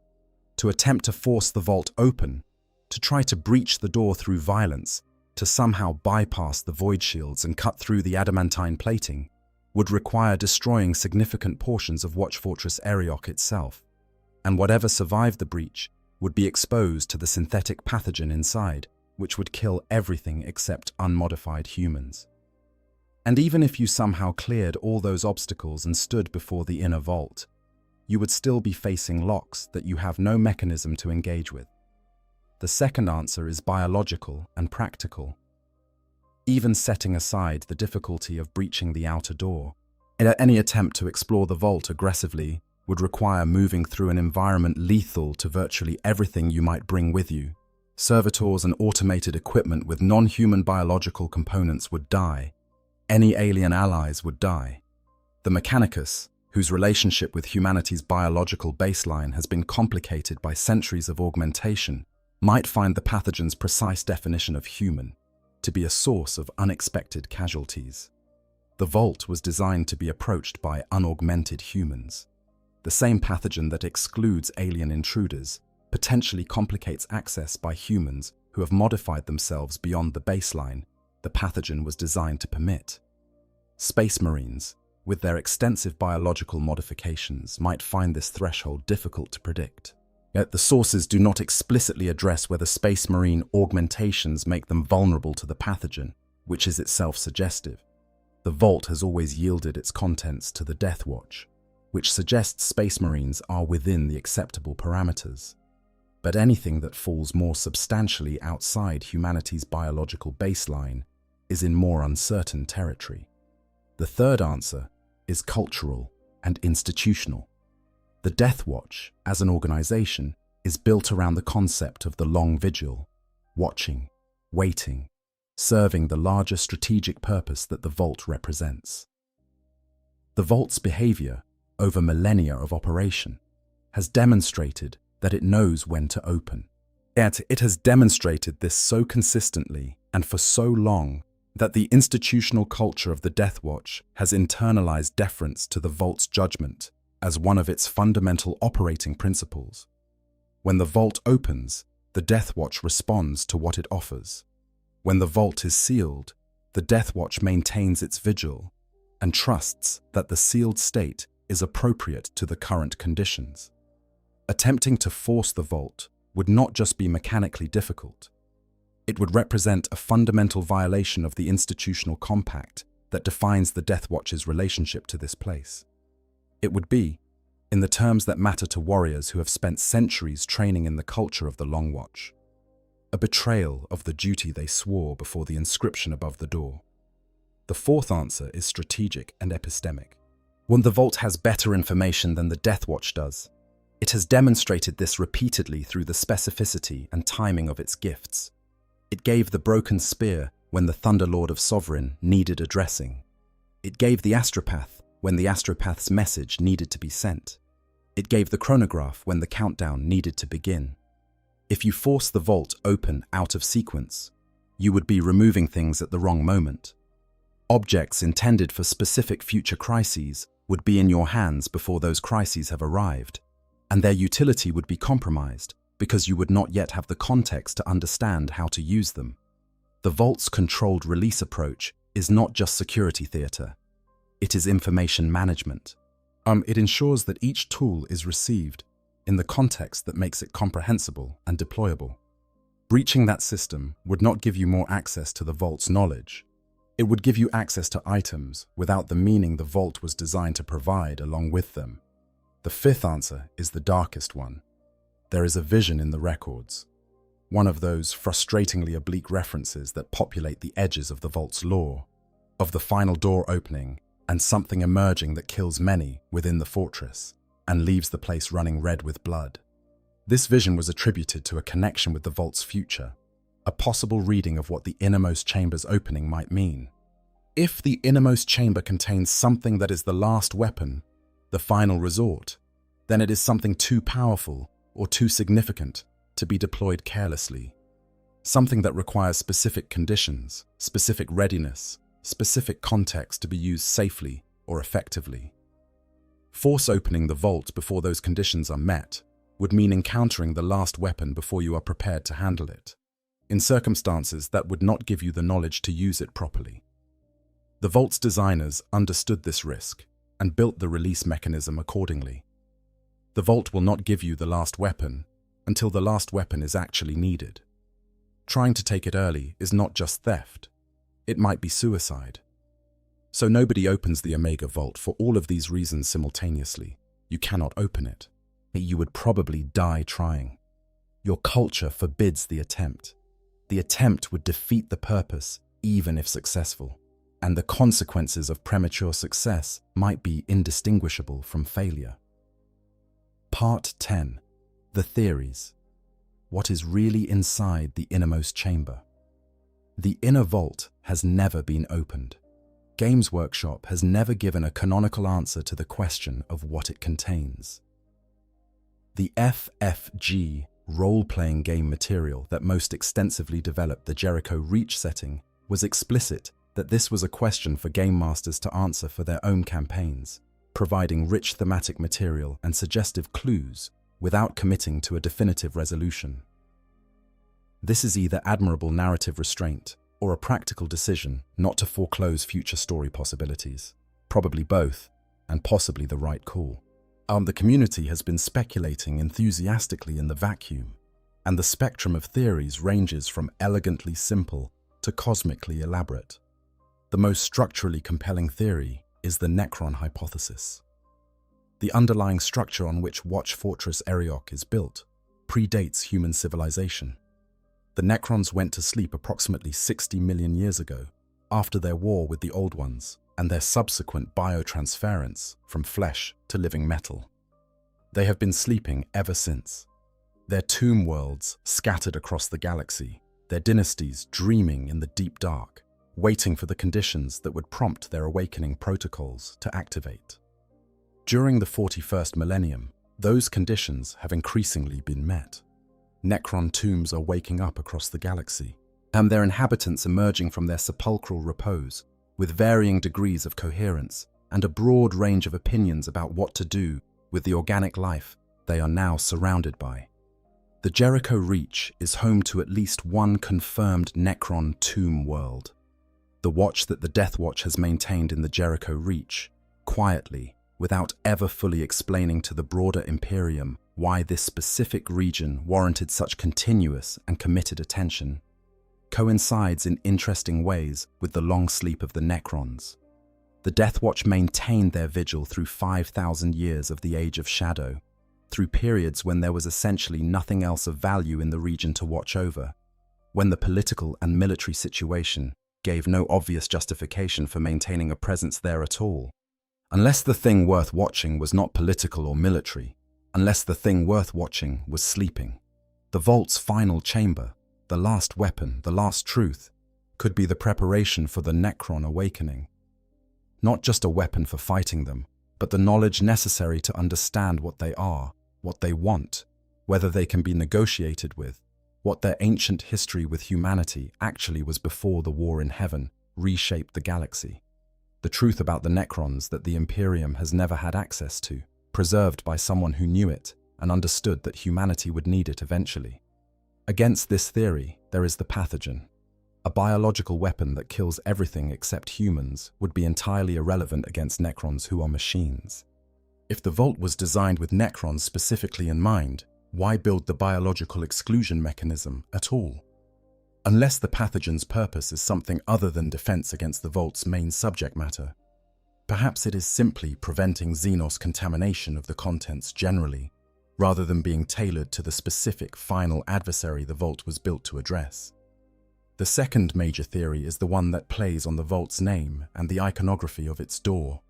To attempt to force the vault open, to try to breach the door through violence, to somehow bypass the void shields and cut through the adamantine plating, would require destroying significant portions of Watch Fortress Arioch itself, and whatever survived the breach would be exposed to the synthetic pathogen inside, which would kill everything except unmodified humans. And even if you somehow cleared all those obstacles and stood before the inner vault, you would still be facing locks that you have no mechanism to engage with. The second answer is biological and practical. Even setting aside the difficulty of breaching the outer door, any attempt to explore the vault aggressively would require moving through an environment lethal to virtually everything you might bring with you. Servitors and automated equipment with non-human biological components would die. Any alien allies would die. The Mechanicus, whose relationship with humanity's biological baseline has been complicated by centuries of augmentation, might find the pathogen's precise definition of human to be a source of unexpected casualties. The vault was designed to be approached by unaugmented humans. The same pathogen that excludes alien intruders potentially complicates access by humans who have modified themselves beyond the baseline the pathogen was designed to permit. Space Marines, with their extensive biological modifications, might find this threshold difficult to predict. Yet the sources do not explicitly address whether Space Marine augmentations make them vulnerable to the pathogen, which is itself suggestive. The Vault has always yielded its contents to the Death Watch, which suggests Space Marines are within the acceptable parameters. But anything that falls more substantially outside humanity's biological baseline is in more uncertain territory. The third answer is cultural and institutional. The Death Watch, as an organization, is built around the concept of the long vigil, watching, waiting, serving the larger strategic purpose that the Vault represents. The Vault's behavior over millennia of operation has demonstrated that it knows when to open. Yet it has demonstrated this so consistently and for so long That the institutional culture of the Death Watch has internalized deference to the Vault's judgment as one of its fundamental operating principles. When the Vault opens, the Death Watch responds to what it offers. When the Vault is sealed, the Death Watch maintains its vigil and trusts that the sealed state is appropriate to the current conditions. Attempting to force the Vault would not just be mechanically difficult. It would represent a fundamental violation of the institutional compact that defines the Death Watch's relationship to this place. It would be, in the terms that matter to warriors who have spent centuries training in the culture of the Long Watch, a betrayal of the duty they swore before the inscription above the door. The fourth answer is strategic and epistemic. When the Vault has better information than the Death Watch does, it has demonstrated this repeatedly through the specificity and timing of its gifts. It gave the broken spear when the Thunderlord of Sovereign needed addressing. It gave the astropath when the astropath's message needed to be sent. It gave the chronograph when the countdown needed to begin. If you force the Vault open out of sequence, you would be removing things at the wrong moment. Objects intended for specific future crises would be in your hands before those crises have arrived, and their utility would be compromised because you would not yet have the context to understand how to use them. The Vault's controlled release approach is not just security theater, it is information management. It ensures that each tool is received in the context that makes it comprehensible and deployable. Breaching that system would not give you more access to the Vault's knowledge. It would give you access to items without the meaning the Vault was designed to provide along with them. The fifth answer is the darkest one. There is a vision in the records, one of those frustratingly oblique references that populate the edges of the Vault's lore, of the final door opening and something emerging that kills many within the fortress and leaves the place running red with blood. This vision was attributed to a connection with the Vault's future, a possible reading of what the innermost chamber's opening might mean. If the innermost chamber contains something that is the last weapon, the final resort, then it is something too powerful or too significant to be deployed carelessly. Something that requires specific conditions, specific readiness, specific context to be used safely or effectively. Force opening the Vault before those conditions are met would mean encountering the last weapon before you are prepared to handle it, in circumstances that would not give you the knowledge to use it properly. The Vault's designers understood this risk and built the release mechanism accordingly. The Vault will not give you the last weapon until the last weapon is actually needed. Trying to take it early is not just theft, it might be suicide. So nobody opens the Omega Vault for all of these reasons simultaneously. You cannot open it. You would probably die trying. Your culture forbids the attempt. The attempt would defeat the purpose, even if successful, and the consequences of premature success might be indistinguishable from failure. Part 10. The Theories. What is really inside the innermost chamber? The inner vault has never been opened. Games Workshop has never given a canonical answer to the question of what it contains. The FFG role-playing game material that most extensively developed the Jericho Reach setting was explicit that this was a question for game masters to answer for their own campaigns, providing rich thematic material and suggestive clues without committing to a definitive resolution. This is either admirable narrative restraint or a practical decision not to foreclose future story possibilities. Probably both, and possibly the right call. The community has been speculating enthusiastically in the vacuum, and the spectrum of theories ranges from elegantly simple to cosmically elaborate. The most structurally compelling theory is the Necron hypothesis. The underlying structure on which Watch Fortress Arioch is built predates human civilization. The Necrons went to sleep approximately 60 million years ago, after their war with the Old Ones and their subsequent biotransference from flesh to living metal. They have been sleeping ever since. Their tomb worlds scattered across the galaxy, their dynasties dreaming in the deep dark, waiting for the conditions that would prompt their awakening protocols to activate. During the 41st millennium, those conditions have increasingly been met. Necron tombs are waking up across the galaxy. and their inhabitants emerging from their sepulchral repose, with varying degrees of coherence and a broad range of opinions about what to do with the organic life they are now surrounded by. The Jericho Reach is home to at least one confirmed Necron tomb world. The watch that the Death Watch has maintained in the Jericho Reach, quietly, without ever fully explaining to the broader Imperium why this specific region warranted such continuous and committed attention, coincides in interesting ways with the long sleep of the Necrons. The Death Watch maintained their vigil through 5,000 years of the Age of Shadow, through periods when there was essentially nothing else of value in the region to watch over, when the political and military situation gave no obvious justification for maintaining a presence there at all. Unless the thing worth watching was not political or military, unless the thing worth watching was sleeping, the Vault's final chamber, the last weapon, the last truth, could be the preparation for the Necron awakening. Not just a weapon for fighting them, but the knowledge necessary to understand what they are, what they want, whether they can be negotiated with, what their ancient history with humanity actually was before the war in heaven reshaped the galaxy. The truth about the Necrons that the Imperium has never had access to, preserved by someone who knew it and understood that humanity would need it eventually. Against this theory, there is the pathogen. A biological weapon that kills everything except humans would be entirely irrelevant against Necrons who are machines. If the Vault was designed with Necrons specifically in mind, why build the biological exclusion mechanism at all? Unless the pathogen's purpose is something other than defense against the Vault's main subject matter. Perhaps it is simply preventing Xenos contamination of the contents generally, rather than being tailored to the specific final adversary the Vault was built to address. The second major theory is the one that plays on the Vault's name and the iconography of its door.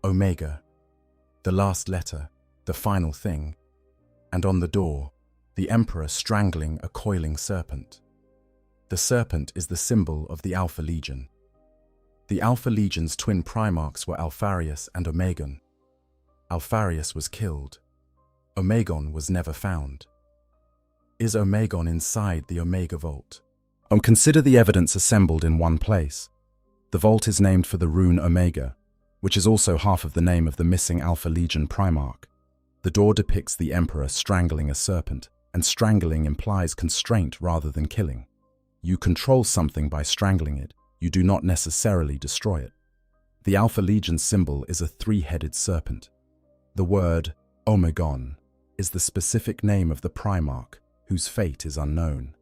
Omega, the last letter, the final thing, and on the door, the Emperor strangling a coiling serpent. The serpent is the symbol of the Alpha Legion. The Alpha Legion's twin primarchs were Alpharius and Omegon. Alpharius was killed. Omegon was never found. Is Omegon inside the Omega Vault? Consider the evidence assembled in one place. The Vault is named for the rune Omega, which is also half of the name of the missing Alpha Legion Primarch. The door depicts the Emperor strangling a serpent, and strangling implies constraint rather than killing. You control something by strangling it, you do not necessarily destroy it. The Alpha Legion symbol is a three-headed serpent. The word Omegon is the specific name of the Primarch, whose fate is unknown.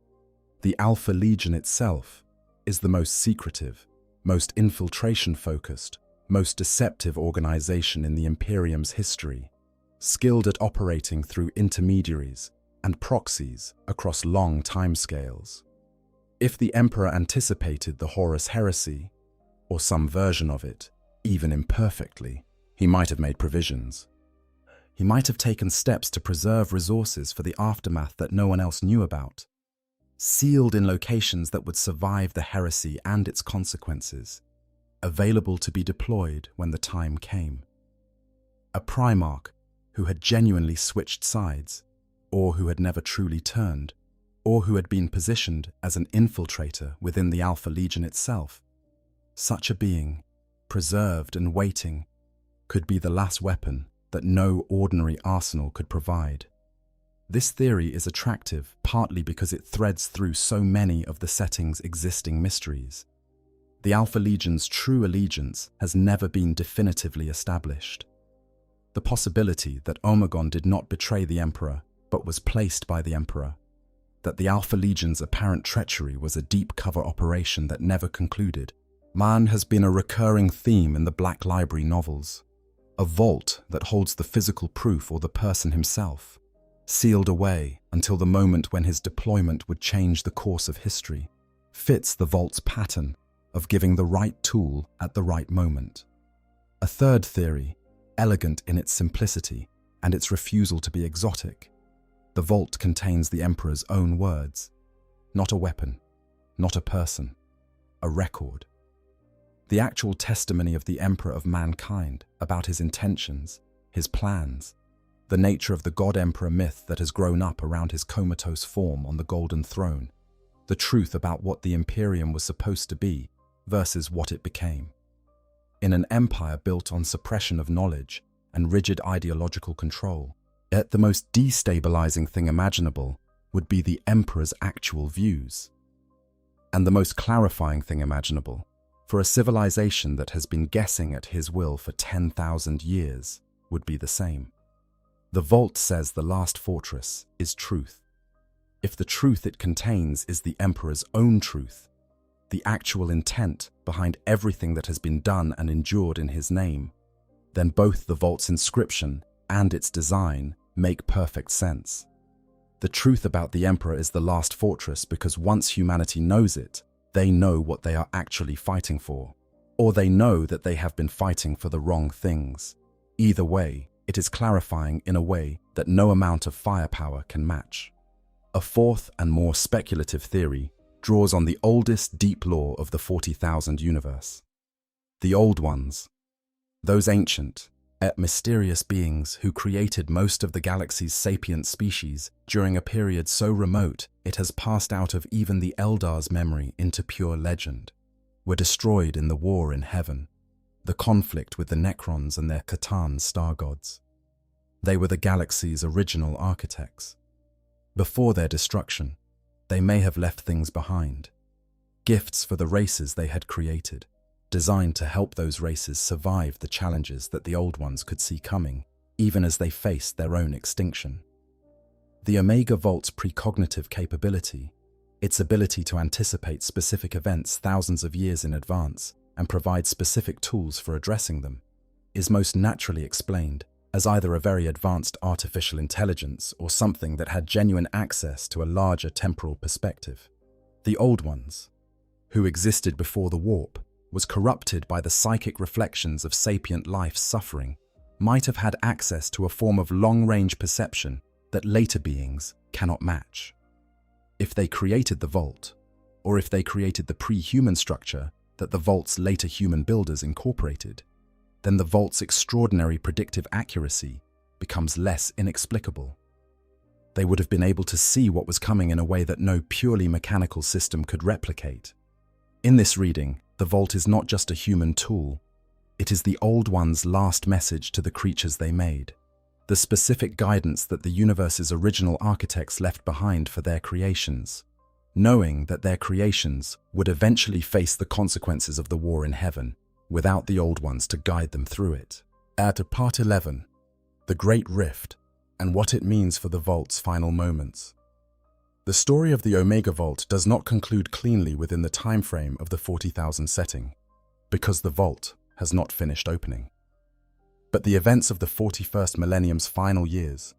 The Alpha Legion itself is the most secretive, most infiltration-focused, most deceptive organization in the Imperium's history, skilled at operating through intermediaries and proxies across long timescales. If the Emperor anticipated the Horus Heresy, or some version of it, even imperfectly, he might have made provisions. He might have taken steps to preserve resources for the aftermath that no one else knew about, sealed in locations that would survive the heresy and its consequences, available to be deployed when the time came. A Primarch who had genuinely switched sides, or who had never truly turned, or who had been positioned as an infiltrator within the Alpha Legion itself. Such a being, preserved and waiting, could be the last weapon that no ordinary arsenal could provide. This theory is attractive partly because it threads through so many of the setting's existing mysteries. The Alpha Legion's true allegiance has never been definitively established. The possibility that Omegon did not betray the Emperor, but was placed by the Emperor, that the Alpha Legion's apparent treachery was a deep cover operation that never concluded, has been a recurring theme in the Black Library novels. A vault that holds the physical proof or the person himself, sealed away until the moment when his deployment would change the course of history, fits the vault's pattern of giving the right tool at the right moment. A third theory, elegant in its simplicity and its refusal to be exotic. The vault contains the Emperor's own words, not a weapon, not a person, a record. The actual testimony of the Emperor of mankind about his intentions, his plans, the nature of the God-Emperor myth that has grown up around his comatose form on the Golden Throne, the truth about what the Imperium was supposed to be versus what it became. In an empire built on suppression of knowledge and rigid ideological control, yet the most destabilizing thing imaginable would be the Emperor's actual views. And the most clarifying thing imaginable, for a civilization that has been guessing at his will for 10,000 years, would be the same. The vault says the last fortress is truth. If the truth it contains is the Emperor's own truth, the actual intent behind everything that has been done and endured in his name, then both the vault's inscription and its design make perfect sense. The truth about the Emperor is the last fortress because once humanity knows it, they know what they are actually fighting for, or they know that they have been fighting for the wrong things. Either way, it is clarifying in a way that no amount of firepower can match. A fourth and more speculative theory draws on the oldest deep lore of the 40,000 universe. The Old Ones, those ancient, yet mysterious beings who created most of the galaxy's sapient species during a period so remote it has passed out of even the Eldar's memory into pure legend, were destroyed in the war in heaven, the conflict with the Necrons and their Catan star gods. They were the galaxy's original architects. Before their destruction, they may have left things behind, gifts for the races they had created, designed to help those races survive the challenges that the Old Ones could see coming, even as they faced their own extinction. The Omega Vault's precognitive capability, its ability to anticipate specific events thousands of years in advance and provide specific tools for addressing them, is most naturally explained as either a very advanced artificial intelligence or something that had genuine access to a larger temporal perspective. The Old Ones, who existed before the warp, was corrupted by the psychic reflections of sapient life's suffering, might have had access to a form of long-range perception that later beings cannot match. If they created the Vault, or if they created the pre-human structure that the Vault's later human builders incorporated, then the Vault's extraordinary predictive accuracy becomes less inexplicable. They would have been able to see what was coming in a way that no purely mechanical system could replicate. In this reading, the Vault is not just a human tool, it is the Old Ones' last message to the creatures they made, the specific guidance that the universe's original architects left behind for their creations, knowing that their creations would eventually face the consequences of the war in heaven, without the Old Ones to guide them through it. Add to Part 11, The Great Rift, and what it means for the Vault's final moments. The story of the Omega Vault does not conclude cleanly within the time frame of the 40,000 setting, because the Vault has not finished opening. But the events of the 41st Millennium's final years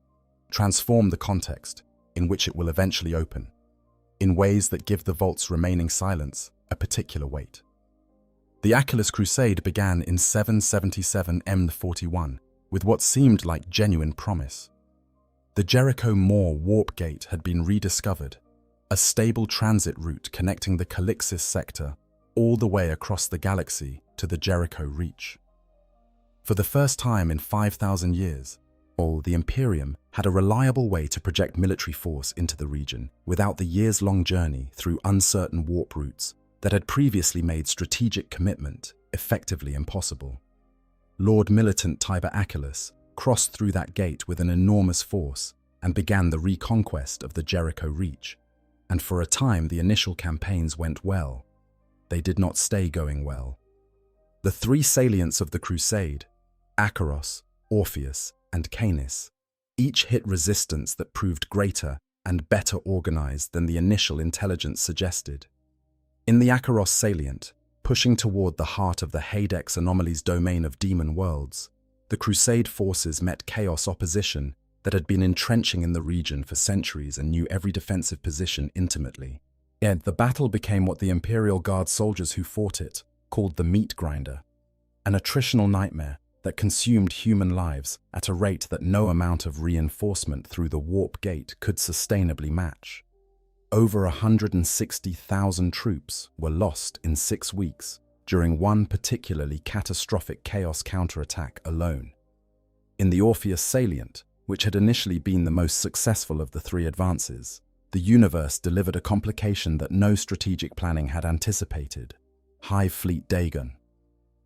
transform the context in which it will eventually open, in ways that give the Vault's remaining silence a particular weight. The Achilles Crusade began in 777 M41 with what seemed like genuine promise. The Jericho Moor Warp Gate had been rediscovered, a stable transit route connecting the Calixis sector all the way across the galaxy to the Jericho Reach. For the first time in 5,000 years, the Imperium had a reliable way to project military force into the region without the years-long journey through uncertain warp routes that had previously made strategic commitment effectively impossible. Lord Militant Tiber Achilles crossed through that gate with an enormous force and began the reconquest of the Jericho Reach, and for a time the initial campaigns went well. They did not stay going well. The three salients of the Crusade, Acheros, Orpheus, and Canis, each hit resistance that proved greater and better organized than the initial intelligence suggested. In the Acheros salient, pushing toward the heart of the Hadex anomaly's domain of demon worlds, the Crusade forces met chaos opposition that had been entrenching in the region for centuries and knew every defensive position intimately. Yet the battle became what the Imperial Guard soldiers who fought it called the meat grinder, an attritional nightmare that consumed human lives at a rate that no amount of reinforcement through the warp gate could sustainably match. Over 160,000 troops were lost in 6 weeks during one particularly catastrophic chaos counterattack alone. In the Orpheus salient, which had initially been the most successful of the three advances, the universe delivered a complication that no strategic planning had anticipated: Hive Fleet Dagon.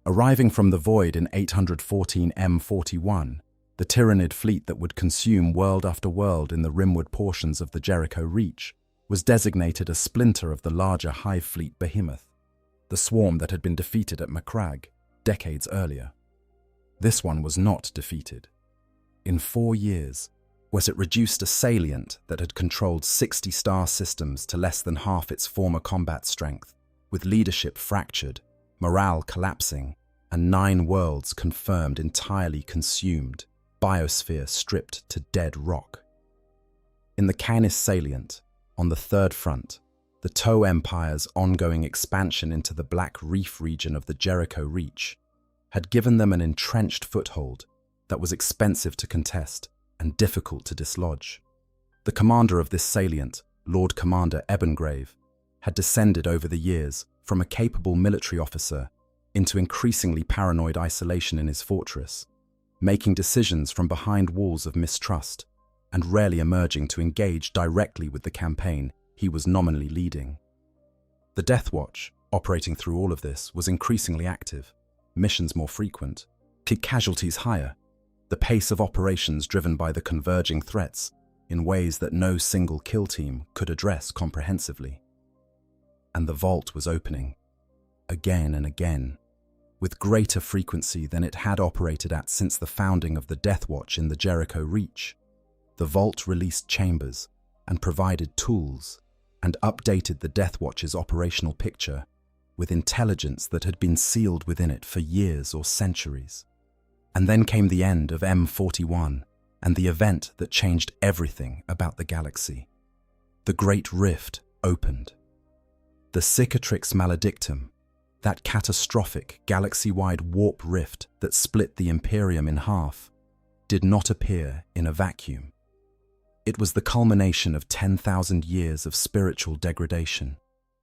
Arriving from the void in 814 M41, the Tyrannid fleet that would consume world after world in the rimward portions of the Jericho Reach was designated a splinter of the larger Hive Fleet behemoth, the swarm that had been defeated at Macragge decades earlier. This one was not defeated. In 4 years, was it reduced a salient that had controlled 60 star systems to less than half its former combat strength, with leadership fractured, morale collapsing, and 9 worlds confirmed entirely consumed, biosphere stripped to dead rock. In the Canis salient, on the third front, the Toe Empire's ongoing expansion into the Black Reef region of the Jericho Reach had given them an entrenched foothold that was expensive to contest and difficult to dislodge. The commander of this salient, Lord Commander Ebengrave, had descended over the years from a capable military officer into increasingly paranoid isolation in his fortress, making decisions from behind walls of mistrust and rarely emerging to engage directly with the campaign he was nominally leading. The Death Watch, operating through all of this, was increasingly active, missions more frequent, casualties higher, the pace of operations driven by the converging threats in ways that no single kill team could address comprehensively. And the vault was opening, again and again, with greater frequency than it had operated at since the founding of the Death Watch in the Jericho Reach. The vault released chambers and provided tools and updated the Death Watch's operational picture with intelligence that had been sealed within it for years or centuries. And then came the end of M41 and the event that changed everything about the galaxy. The Great Rift opened. The Cicatrix Maledictum, that catastrophic galaxy-wide warp rift that split the Imperium in half, did not appear in a vacuum. It was the culmination of 10,000 years of spiritual degradation,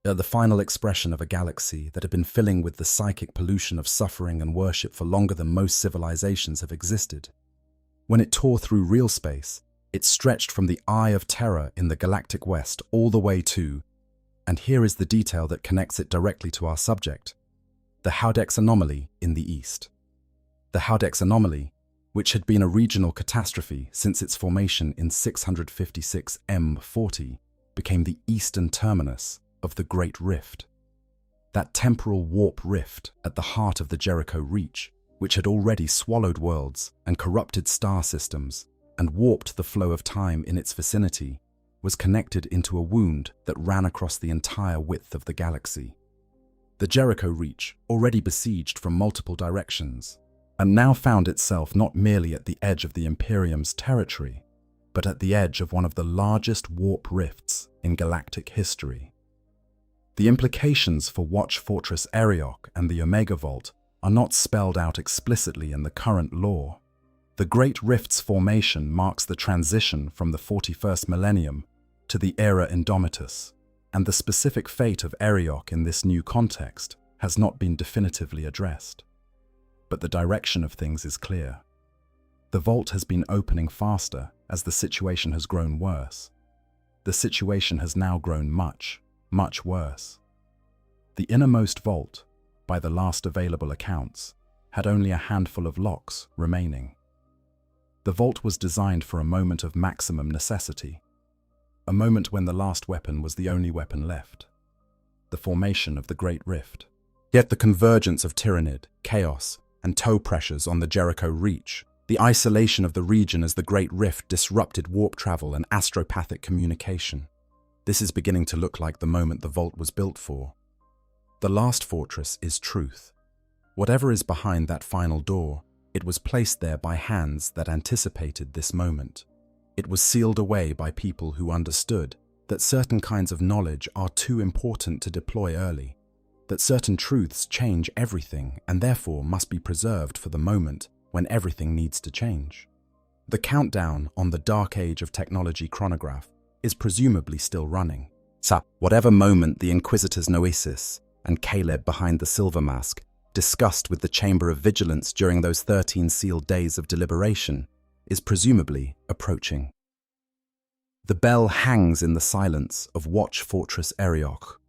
the final expression of a galaxy that had been filling with the psychic pollution of suffering and worship for longer than most civilizations have existed. When it tore through real space, it stretched from the Eye of Terror in the galactic west all the way to, and here is the detail that connects it directly to our subject, the Hadex anomaly in the east. The Hadex anomaly, which had been a regional catastrophe since its formation in 656 M40, became the eastern terminus of the Great Rift. That temporal warp rift at the heart of the Jericho Reach, which had already swallowed worlds and corrupted star systems and warped the flow of time in its vicinity, was connected into a wound that ran across the entire width of the galaxy. The Jericho Reach, already besieged from multiple directions, and now found itself not merely at the edge of the Imperium's territory, but at the edge of one of the largest warp rifts in galactic history. The implications for Watch Fortress Arioch and the Omega Vault are not spelled out explicitly in the current lore. The Great Rift's formation marks the transition from the 41st Millennium to the Era Indomitus, and the specific fate of Arioch in this new context has not been definitively addressed. But the direction of things is clear. The vault has been opening faster as the situation has grown worse. The situation has now grown much, much worse. The innermost vault, by the last available accounts, had only a handful of locks remaining. The vault was designed for a moment of maximum necessity, a moment when the last weapon was the only weapon left, the formation of the Great Rift. Yet the convergence of Tyrannid, chaos, and toe pressures on the Jericho Reach, the isolation of the region as the Great Rift disrupted warp travel and astropathic communication. This is beginning to look like the moment the vault was built for. The last fortress is truth. Whatever is behind that final door, it was placed there by hands that anticipated this moment. It was sealed away by people who understood that certain kinds of knowledge are too important to deploy early, that certain truths change everything and therefore must be preserved for the moment when everything needs to change. The countdown on the Dark Age of Technology chronograph is presumably still running. So, whatever moment the Inquisitors Noesis and Caleb behind the Silver Mask discussed with the Chamber of Vigilance during those 13 sealed days of deliberation is presumably approaching. The bell hangs in the silence of Watch Fortress Arioch,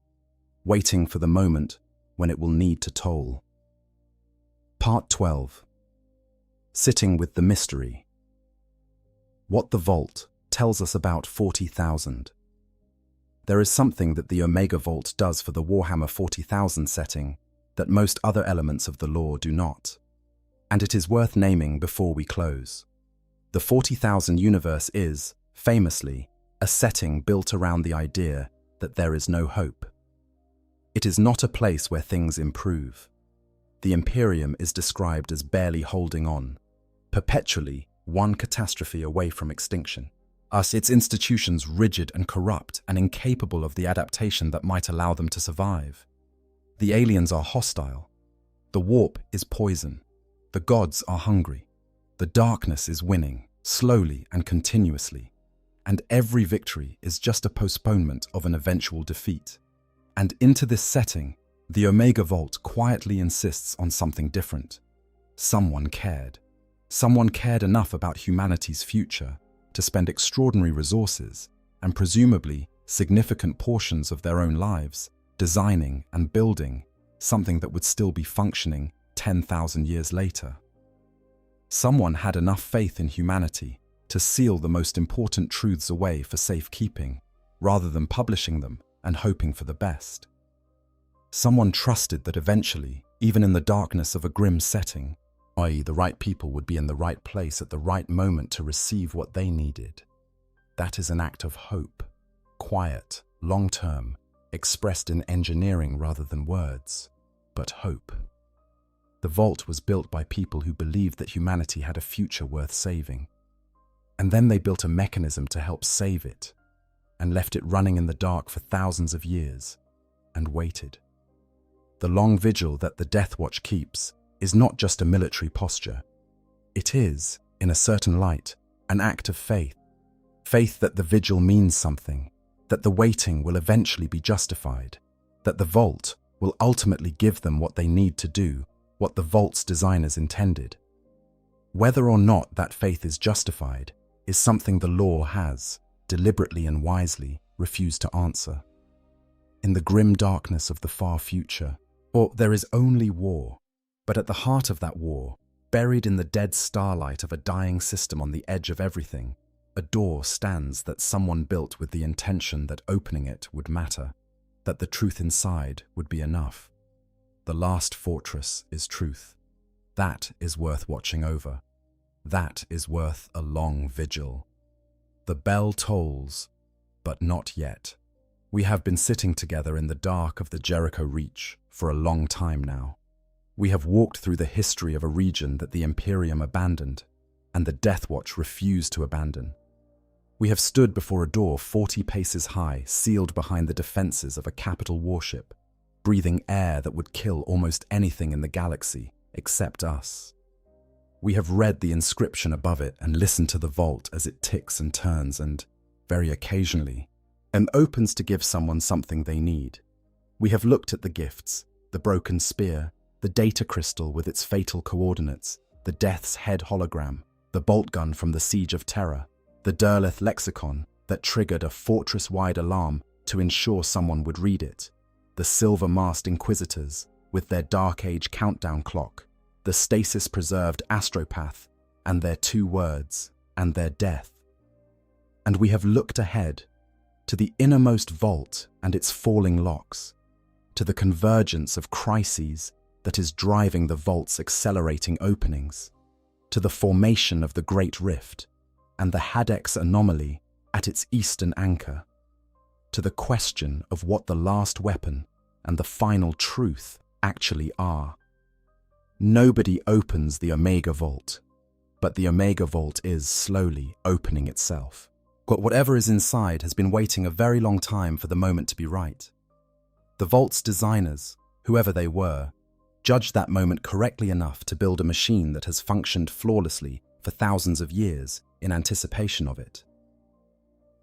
waiting for the moment when it will need to toll. Part 12. Sitting with the Mystery. What the Vault tells us about 40,000. There is something that the Omega Vault does for the Warhammer 40,000 setting that most other elements of the lore do not, and it is worth naming before we close. The 40,000 universe is, famously, a setting built around the idea that there is no hope. It is not a place where things improve. The Imperium is described as barely holding on, perpetually one catastrophe away from extinction. Its institutions rigid and corrupt and incapable of the adaptation that might allow them to survive. The aliens are hostile. The warp is poison. The gods are hungry. The darkness is winning, slowly and continuously. And every victory is just a postponement of an eventual defeat. And into this setting, the Omega Vault quietly insists on something different. Someone cared. Someone cared enough about humanity's future to spend extraordinary resources and presumably significant portions of their own lives designing and building something that would still be functioning 10,000 years later. Someone had enough faith in humanity to seal the most important truths away for safekeeping, rather than publishing them and hoping for the best. Someone trusted that eventually, even in the darkness of a grim setting, i.e. the right people would be in the right place at the right moment to receive what they needed. That is an act of hope, quiet, long-term, expressed in engineering rather than words, but hope. The vault was built by people who believed that humanity had a future worth saving. And then they built a mechanism to help save it, and left it running in the dark for thousands of years, and waited. The long vigil that the Death Watch keeps is not just a military posture. It is, in a certain light, an act of faith. Faith that the vigil means something, that the waiting will eventually be justified, that the vault will ultimately give them what they need to do, what the vault's designers intended. Whether or not that faith is justified is something the lore has, deliberately and wisely, refused to answer. In the grim darkness of the far future, there is only war, but at the heart of that war, buried in the dead starlight of a dying system on the edge of everything, a door stands that someone built with the intention that opening it would matter, that the truth inside would be enough. The last fortress is truth. That is worth watching over. That is worth a long vigil. The bell tolls, but not yet. We have been sitting together in the dark of the Jericho Reach for a long time now. We have walked through the history of a region that the Imperium abandoned, and the Death Watch refused to abandon. We have stood before a door 40 paces high, sealed behind the defenses of a capital warship, breathing air that would kill almost anything in the galaxy except us. We have read the inscription above it and listened to the vault as it ticks and turns and, very occasionally, opens to give someone something they need. We have looked at the gifts, the broken spear, the data crystal with its fatal coordinates, the Death's Head hologram, the bolt gun from the Siege of Terror, the Derleth lexicon that triggered a fortress-wide alarm to ensure someone would read it, the silver-masked inquisitors with their Dark Age countdown clock, the stasis-preserved astropath and their 2 words, and their death. And we have looked ahead to the innermost vault and its falling locks, to the convergence of crises that is driving the vault's accelerating openings, to the formation of the Great Rift and the Hadex anomaly at its eastern anchor, to the question of what the last weapon and the final truth actually are. Nobody opens the Omega Vault, but the Omega Vault is slowly opening itself. Whatever is inside has been waiting a very long time for the moment to be right. The Vault's designers, whoever they were, judged that moment correctly enough to build a machine that has functioned flawlessly for thousands of years in anticipation of it.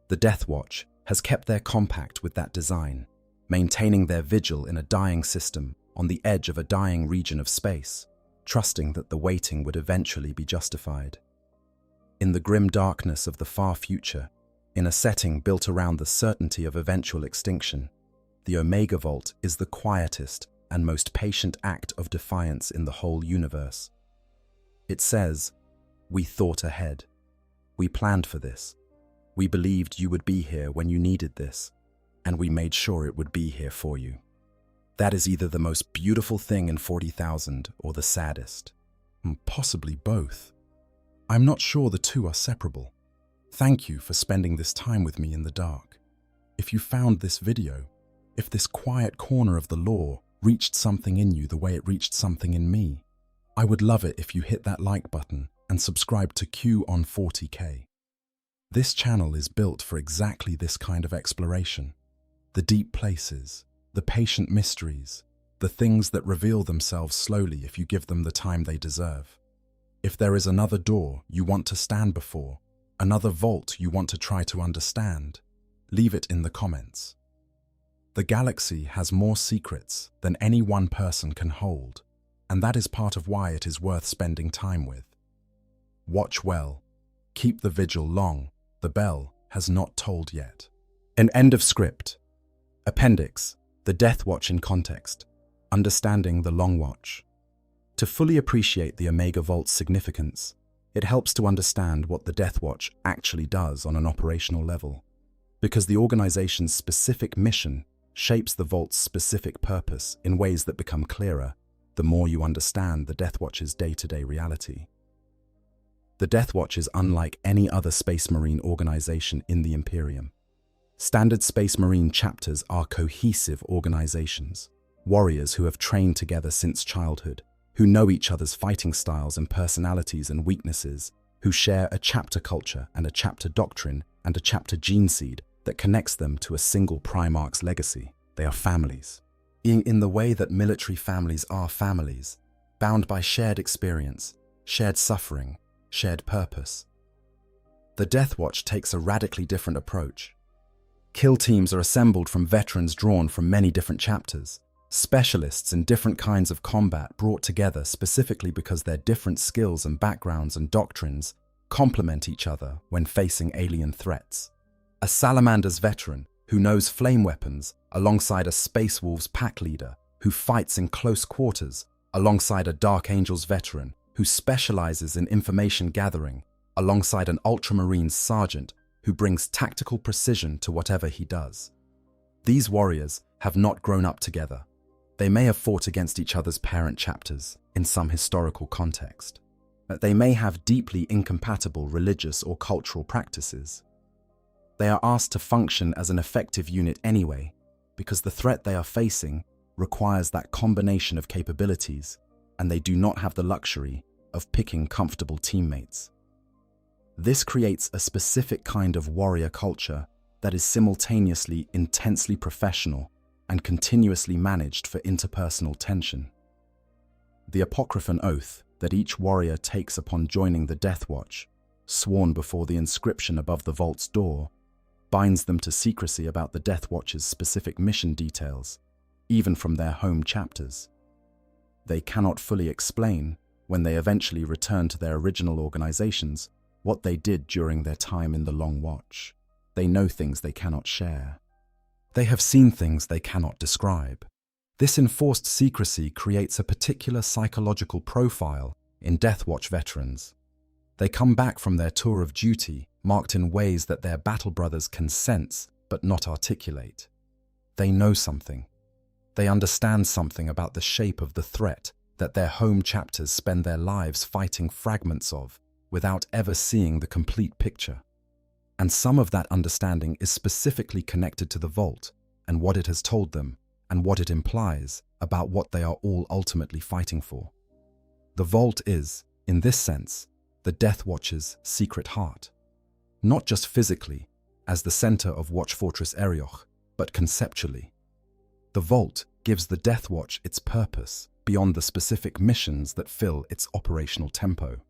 The Death Watch has kept their compact with that design, maintaining their vigil in a dying system on the edge of a dying region of space, trusting that the waiting would eventually be justified. In the grim darkness of the far future, In a setting built around the certainty of eventual extinction, the Omega Vault is the quietest and most patient act of defiance in the whole universe. It says, "We thought ahead. We planned for this. We believed you would be here when you needed this, and we made sure it would be here for you." That is either the most beautiful thing in 40,000 or the saddest. Possibly both. I'm not sure the two are separable. Thank you for spending this time with me in the dark. If you found this video, if this quiet corner of the lore reached something in you the way it reached something in me, I would love it if you hit that like button and subscribe to Q on 40k. This channel is built for exactly this kind of exploration. The deep places, the patient mysteries, the things that reveal themselves slowly if you give them the time they deserve. If there is another door you want to stand before, another vault you want to try to understand, leave it in the comments. The galaxy has more secrets than any one person can hold, and that is part of why it is worth spending time with. Watch well. Keep the vigil long. The bell has not tolled yet. An end of script. Appendix. The Death Watch in context. Understanding the Long Watch. To fully appreciate the Omega Vault's significance, it helps to understand what the Death Watch actually does on an operational level, because the organization's specific mission shapes the Vault's specific purpose in ways that become clearer the more you understand the Death Watch's day-to-day reality. The Death Watch is unlike any other Space Marine organization in the Imperium. Standard Space Marine chapters are cohesive organizations, warriors who have trained together since childhood, who know each other's fighting styles and personalities and weaknesses, who share a chapter culture and a chapter doctrine and a chapter gene seed that connects them to a single Primarch's legacy. They are families. In the way that military families are families, bound by shared experience, shared suffering, shared purpose. The Death Watch takes a radically different approach. Kill teams are assembled from veterans drawn from many different chapters, specialists in different kinds of combat brought together specifically because their different skills and backgrounds and doctrines complement each other when facing alien threats. A Salamander's veteran who knows flame weapons alongside a Space Wolves pack leader who fights in close quarters alongside a Dark Angels veteran who specializes in information gathering alongside an Ultramarines sergeant who brings tactical precision to whatever he does. These warriors have not grown up together. They may have fought against each other's parent chapters in some historical context, but they may have deeply incompatible religious or cultural practices. They are asked to function as an effective unit anyway, because the threat they are facing requires that combination of capabilities, and they do not have the luxury of picking comfortable teammates. This creates a specific kind of warrior culture that is simultaneously intensely professional and continuously managed for interpersonal tension. The apocryphal oath that each warrior takes upon joining the Death Watch, sworn before the inscription above the vault's door, binds them to secrecy about the Death Watch's specific mission details, even from their home chapters. They cannot fully explain, when they eventually return to their original organizations, what they did during their time in the Long Watch. They know things they cannot share. They have seen things they cannot describe. This enforced secrecy creates a particular psychological profile in Death Watch veterans. They come back from their tour of duty marked in ways that their battle brothers can sense but not articulate. They know something. They understand something about the shape of the threat that their home chapters spend their lives fighting fragments of without ever seeing the complete picture. And some of that understanding is specifically connected to the Vault and what it has told them and what it implies about what they are all ultimately fighting for. The Vault is, in this sense, the Death Watch's secret heart. Not just physically, as the center of Watch Fortress Arioch, but conceptually. The Vault gives the Death Watch its purpose beyond the specific missions that fill its operational tempo.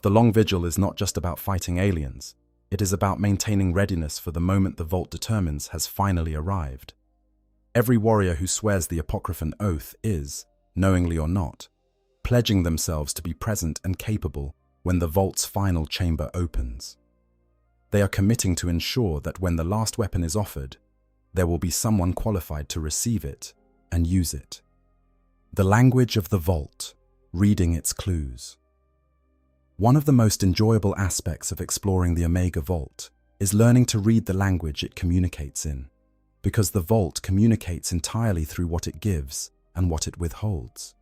The Long Vigil is not just about fighting aliens, it is about maintaining readiness for the moment the Vault determines has finally arrived. Every warrior who swears the apocryphal oath is, knowingly or not, pledging themselves to be present and capable when the Vault's final chamber opens. They are committing to ensure that when the last weapon is offered, there will be someone qualified to receive it and use it. The language of the vault, reading its clues. One of the most enjoyable aspects of exploring the Omega Vault is learning to read the language it communicates in, because the vault communicates entirely through what it gives and what it withholds.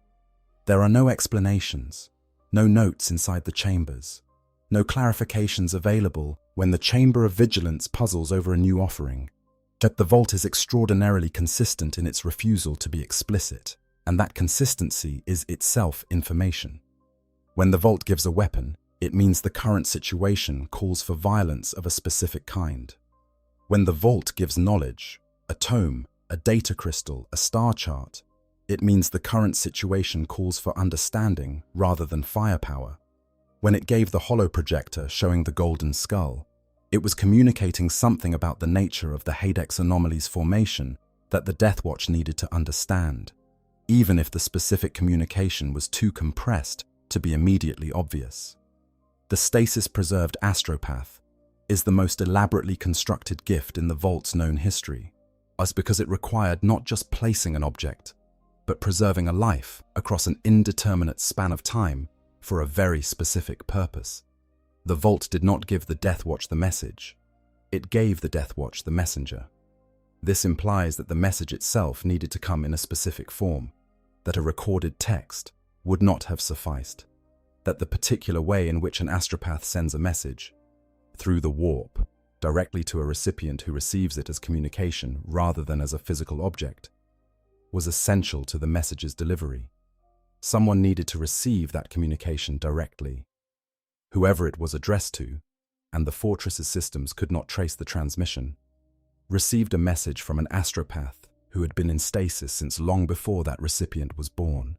There are no explanations, no notes inside the chambers, no clarifications available when the Chamber of Vigilance puzzles over a new offering. Yet the vault is extraordinarily consistent in its refusal to be explicit, and that consistency is itself information. When the vault gives a weapon, it means the current situation calls for violence of a specific kind. When the vault gives knowledge, a tome, a data crystal, a star chart, it means the current situation calls for understanding rather than firepower. When it gave the holo projector showing the golden skull, it was communicating something about the nature of the Hadex anomaly's formation that the Death Watch needed to understand, even if the specific communication was too compressed to be immediately obvious. The stasis-preserved astropath is the most elaborately constructed gift in the vault's known history, as because it required not just placing an object, but preserving a life across an indeterminate span of time for a very specific purpose. The vault did not give the Death Watch the message, it gave the Death Watch the messenger. This implies that the message itself needed to come in a specific form, that a recorded text would not have sufficed, that the particular way in which an astropath sends a message, through the warp, directly to a recipient who receives it as communication rather than as a physical object, was essential to the message's delivery. Someone needed to receive that communication directly. Whoever it was addressed to, and the fortress's systems could not trace the transmission, received a message from an astropath who had been in stasis since long before that recipient was born.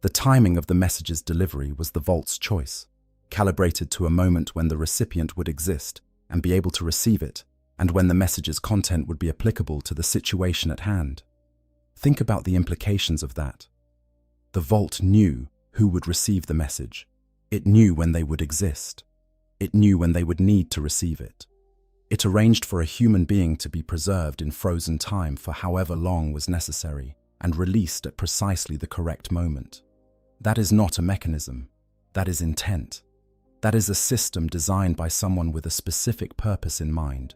The timing of the message's delivery was the vault's choice, calibrated to a moment when the recipient would exist and be able to receive it, and when the message's content would be applicable to the situation at hand. Think about the implications of that. The vault knew who would receive the message. It knew when they would exist. It knew when they would need to receive it. It arranged for a human being to be preserved in frozen time for however long was necessary and released at precisely the correct moment. That is not a mechanism. That is intent. That is a system designed by someone with a specific purpose in mind,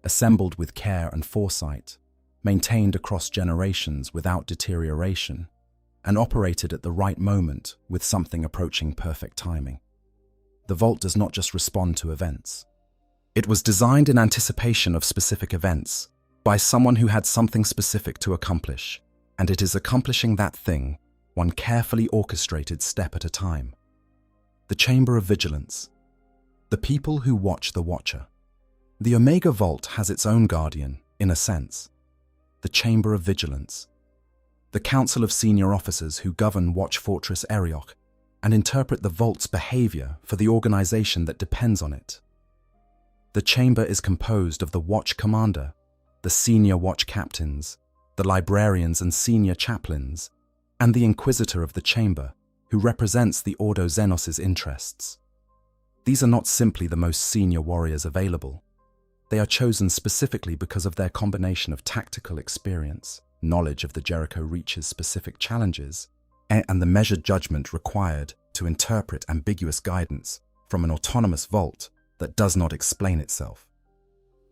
assembled with care and foresight, maintained across generations without deterioration, and operated at the right moment with something approaching perfect timing. The vault does not just respond to events. It was designed in anticipation of specific events by someone who had something specific to accomplish, and it is accomplishing that thing one carefully orchestrated step at a time. The Chamber of Vigilance. The people who watch the Watcher. The Omega Vault has its own guardian, in a sense. The Chamber of Vigilance. The Council of Senior Officers who govern Watch Fortress Arioch and interpret the Vault's behavior for the organization that depends on it. The Chamber is composed of the Watch Commander, the Senior Watch Captains, the Librarians and Senior Chaplains, and the Inquisitor of the Chamber, who represents the Ordo Xenos' interests. These are not simply the most senior warriors available. They are chosen specifically because of their combination of tactical experience, knowledge of the Jericho Reach's specific challenges, and the measured judgment required to interpret ambiguous guidance from an autonomous vault that does not explain itself.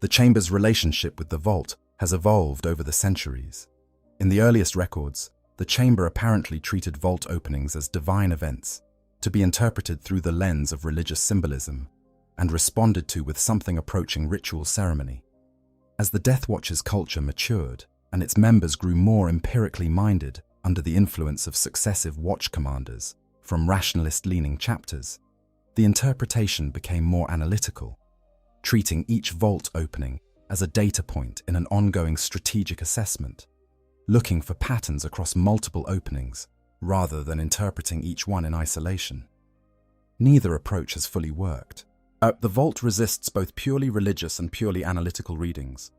The Chamber's relationship with the Vault has evolved over the centuries. In the earliest records, the Chamber apparently treated Vault openings as divine events, to be interpreted through the lens of religious symbolism, and responded to with something approaching ritual ceremony. As the Death Watch's culture matured, and its members grew more empirically minded under the influence of successive Watch commanders from rationalist-leaning chapters, the interpretation became more analytical, treating each vault opening as a data point in an ongoing strategic assessment, looking for patterns across multiple openings rather than interpreting each one in isolation. Neither approach has fully worked. The vault resists both purely religious and purely analytical readings.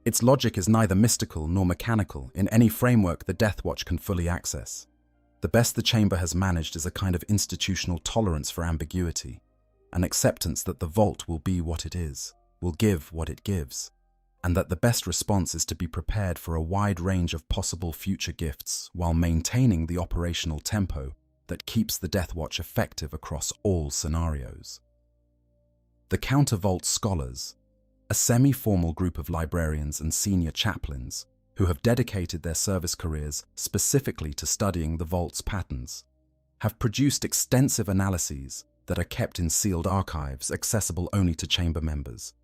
Its logic is neither mystical nor mechanical in any framework the Death Watch can fully access. The best the Chamber has managed is a kind of institutional tolerance for ambiguity, an acceptance that the vault will be what it is, will give what it gives, and that the best response is to be prepared for a wide range of possible future gifts while maintaining the operational tempo that keeps the Death Watch effective across all scenarios. The Countervault Scholars, a semi-formal group of librarians and senior chaplains who have dedicated their service careers specifically to studying the Vault's patterns, have produced extensive analyses that are kept in sealed archives accessible only to chamber members.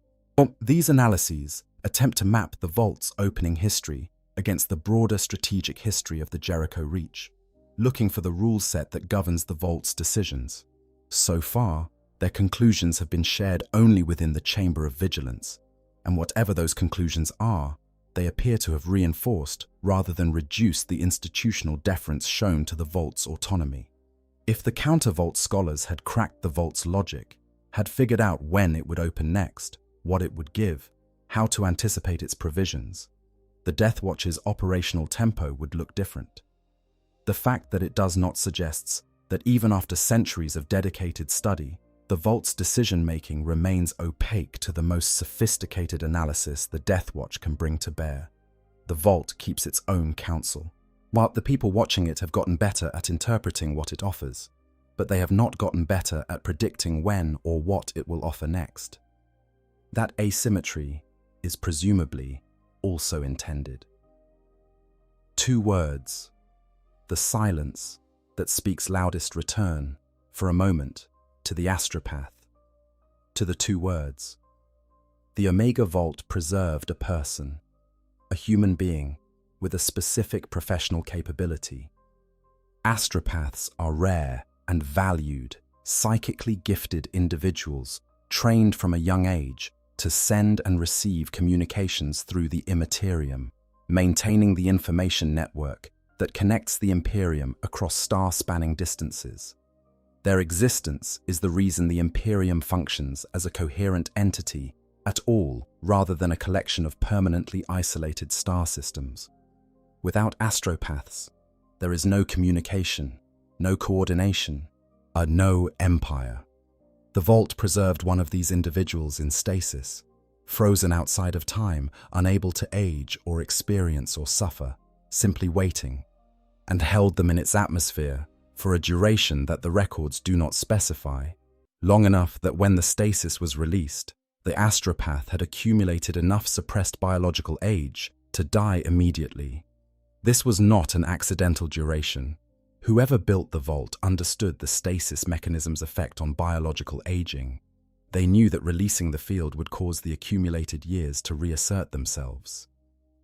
These analyses attempt to map the Vault's opening history against the broader strategic history of the Jericho Reach, looking for the rule set that governs the Vault's decisions. So far, their conclusions have been shared only within the Chamber of Vigilance, and whatever those conclusions are, they appear to have reinforced rather than reduced the institutional deference shown to the Vault's autonomy. If the Countervault Scholars had cracked the Vault's logic, had figured out when it would open next, what it would give, how to anticipate its provisions, the Death Watch's operational tempo would look different. The fact that it does not suggests that even after centuries of dedicated study, the Vault's decision-making remains opaque to the most sophisticated analysis the Death Watch can bring to bear. The Vault keeps its own counsel, while the people watching it have gotten better at interpreting what it offers, but they have not gotten better at predicting when or what it will offer next. That asymmetry is presumably also intended. 2 words. The silence that speaks loudest return, for a moment, to the astropath, to the 2 words. The Omega Vault preserved a person, a human being with a specific professional capability. Astropaths are rare and valued, psychically gifted individuals trained from a young age to send and receive communications through the Imperium, maintaining the information network that connects the Imperium across star-spanning distances. Their existence is the reason the Imperium functions as a coherent entity at all rather than a collection of permanently isolated star systems. Without astropaths, there is no communication, no coordination, no empire. The Vault preserved one of these individuals in stasis, frozen outside of time, unable to age or experience or suffer, simply waiting, and held them in its atmosphere for a duration that the records do not specify, long enough that when the stasis was released, the astropath had accumulated enough suppressed biological age to die immediately. This was not an accidental duration. Whoever built the Vault understood the stasis mechanism's effect on biological aging. They knew that releasing the field would cause the accumulated years to reassert themselves.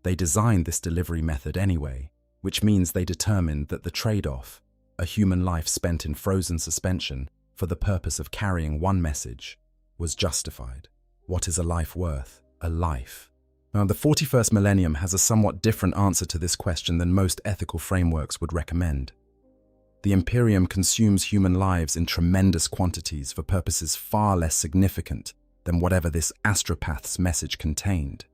They designed this delivery method anyway, which means they determined that the trade-off, a human life spent in frozen suspension for the purpose of carrying one message, was justified. What is a life worth? A life. Now, the 41st Millennium has a somewhat different answer to this question than most ethical frameworks would recommend. The Imperium consumes human lives in tremendous quantities for purposes far less significant than whatever this astropath's message contained.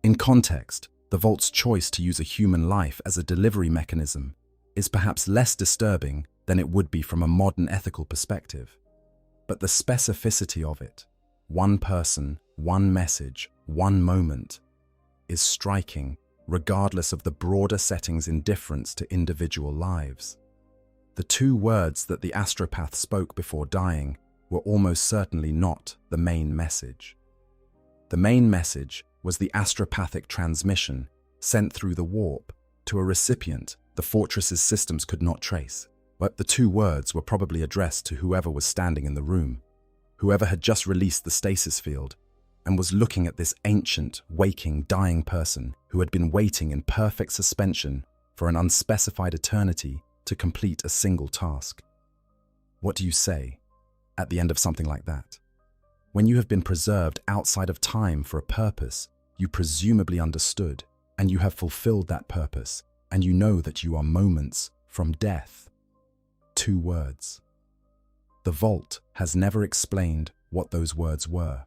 In context, the Vault's choice to use a human life as a delivery mechanism is perhaps less disturbing than it would be from a modern ethical perspective. But the specificity of it, one person, one message, one moment, is striking, regardless of the broader setting's indifference to individual lives. The 2 words that the astropath spoke before dying were almost certainly not the main message. The main message was the astropathic transmission sent through the warp to a recipient the fortress's systems could not trace. But the 2 words were probably addressed to whoever was standing in the room, whoever had just released the stasis field and was looking at this ancient, waking, dying person who had been waiting in perfect suspension for an unspecified eternity to complete a single task. What do you say at the end of something like that? When you have been preserved outside of time for a purpose you presumably understood, and you have fulfilled that purpose, and you know that you are moments from death. 2 words. The Vault has never explained what those words were.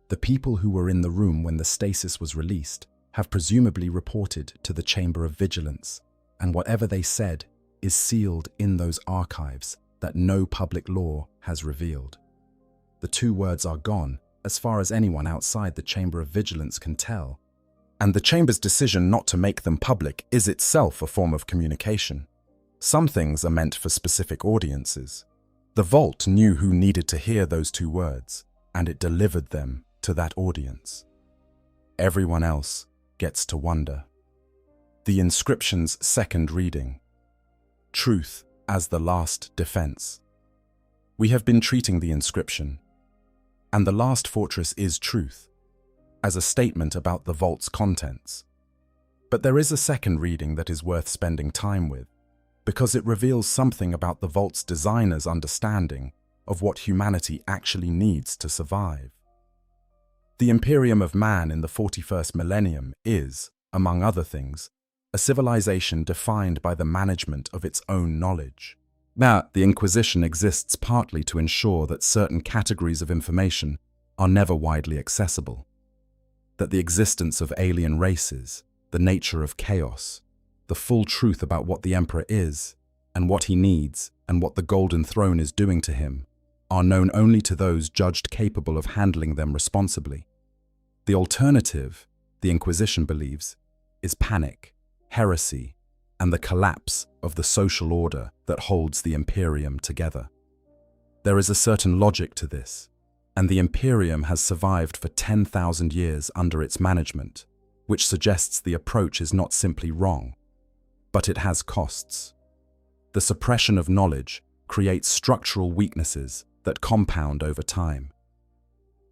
The people who were in the room when the stasis was released have presumably reported to the Chamber of Vigilance, and whatever they said is sealed in those archives that no public law has revealed. The 2 words are gone, as far as anyone outside the Chamber of Vigilance can tell. And the Chamber's decision not to make them public is itself a form of communication. Some things are meant for specific audiences. The Vault knew who needed to hear those two words, and it delivered them to that audience. Everyone else gets to wonder. The inscription's second reading. Truth as the last defense. We have been treating the inscription, and the last fortress is truth, as a statement about the Vault's contents. But there is a second reading that is worth spending time with, because it reveals something about the Vault's designer's understanding of what humanity actually needs to survive. The Imperium of man in the 41st millennium is, among other things, a civilization defined by the management of its own knowledge. Now, the Inquisition exists partly to ensure that certain categories of information are never widely accessible, that the existence of alien races, the nature of chaos, the full truth about what the Emperor is, and what he needs, and what the Golden Throne is doing to him, are known only to those judged capable of handling them responsibly. The alternative, the Inquisition believes, is panic, heresy, and the collapse of the social order that holds the Imperium together. There is a certain logic to this, and the Imperium has survived for 10,000 years under its management, which suggests the approach is not simply wrong, but it has costs. The suppression of knowledge creates structural weaknesses that compound over time.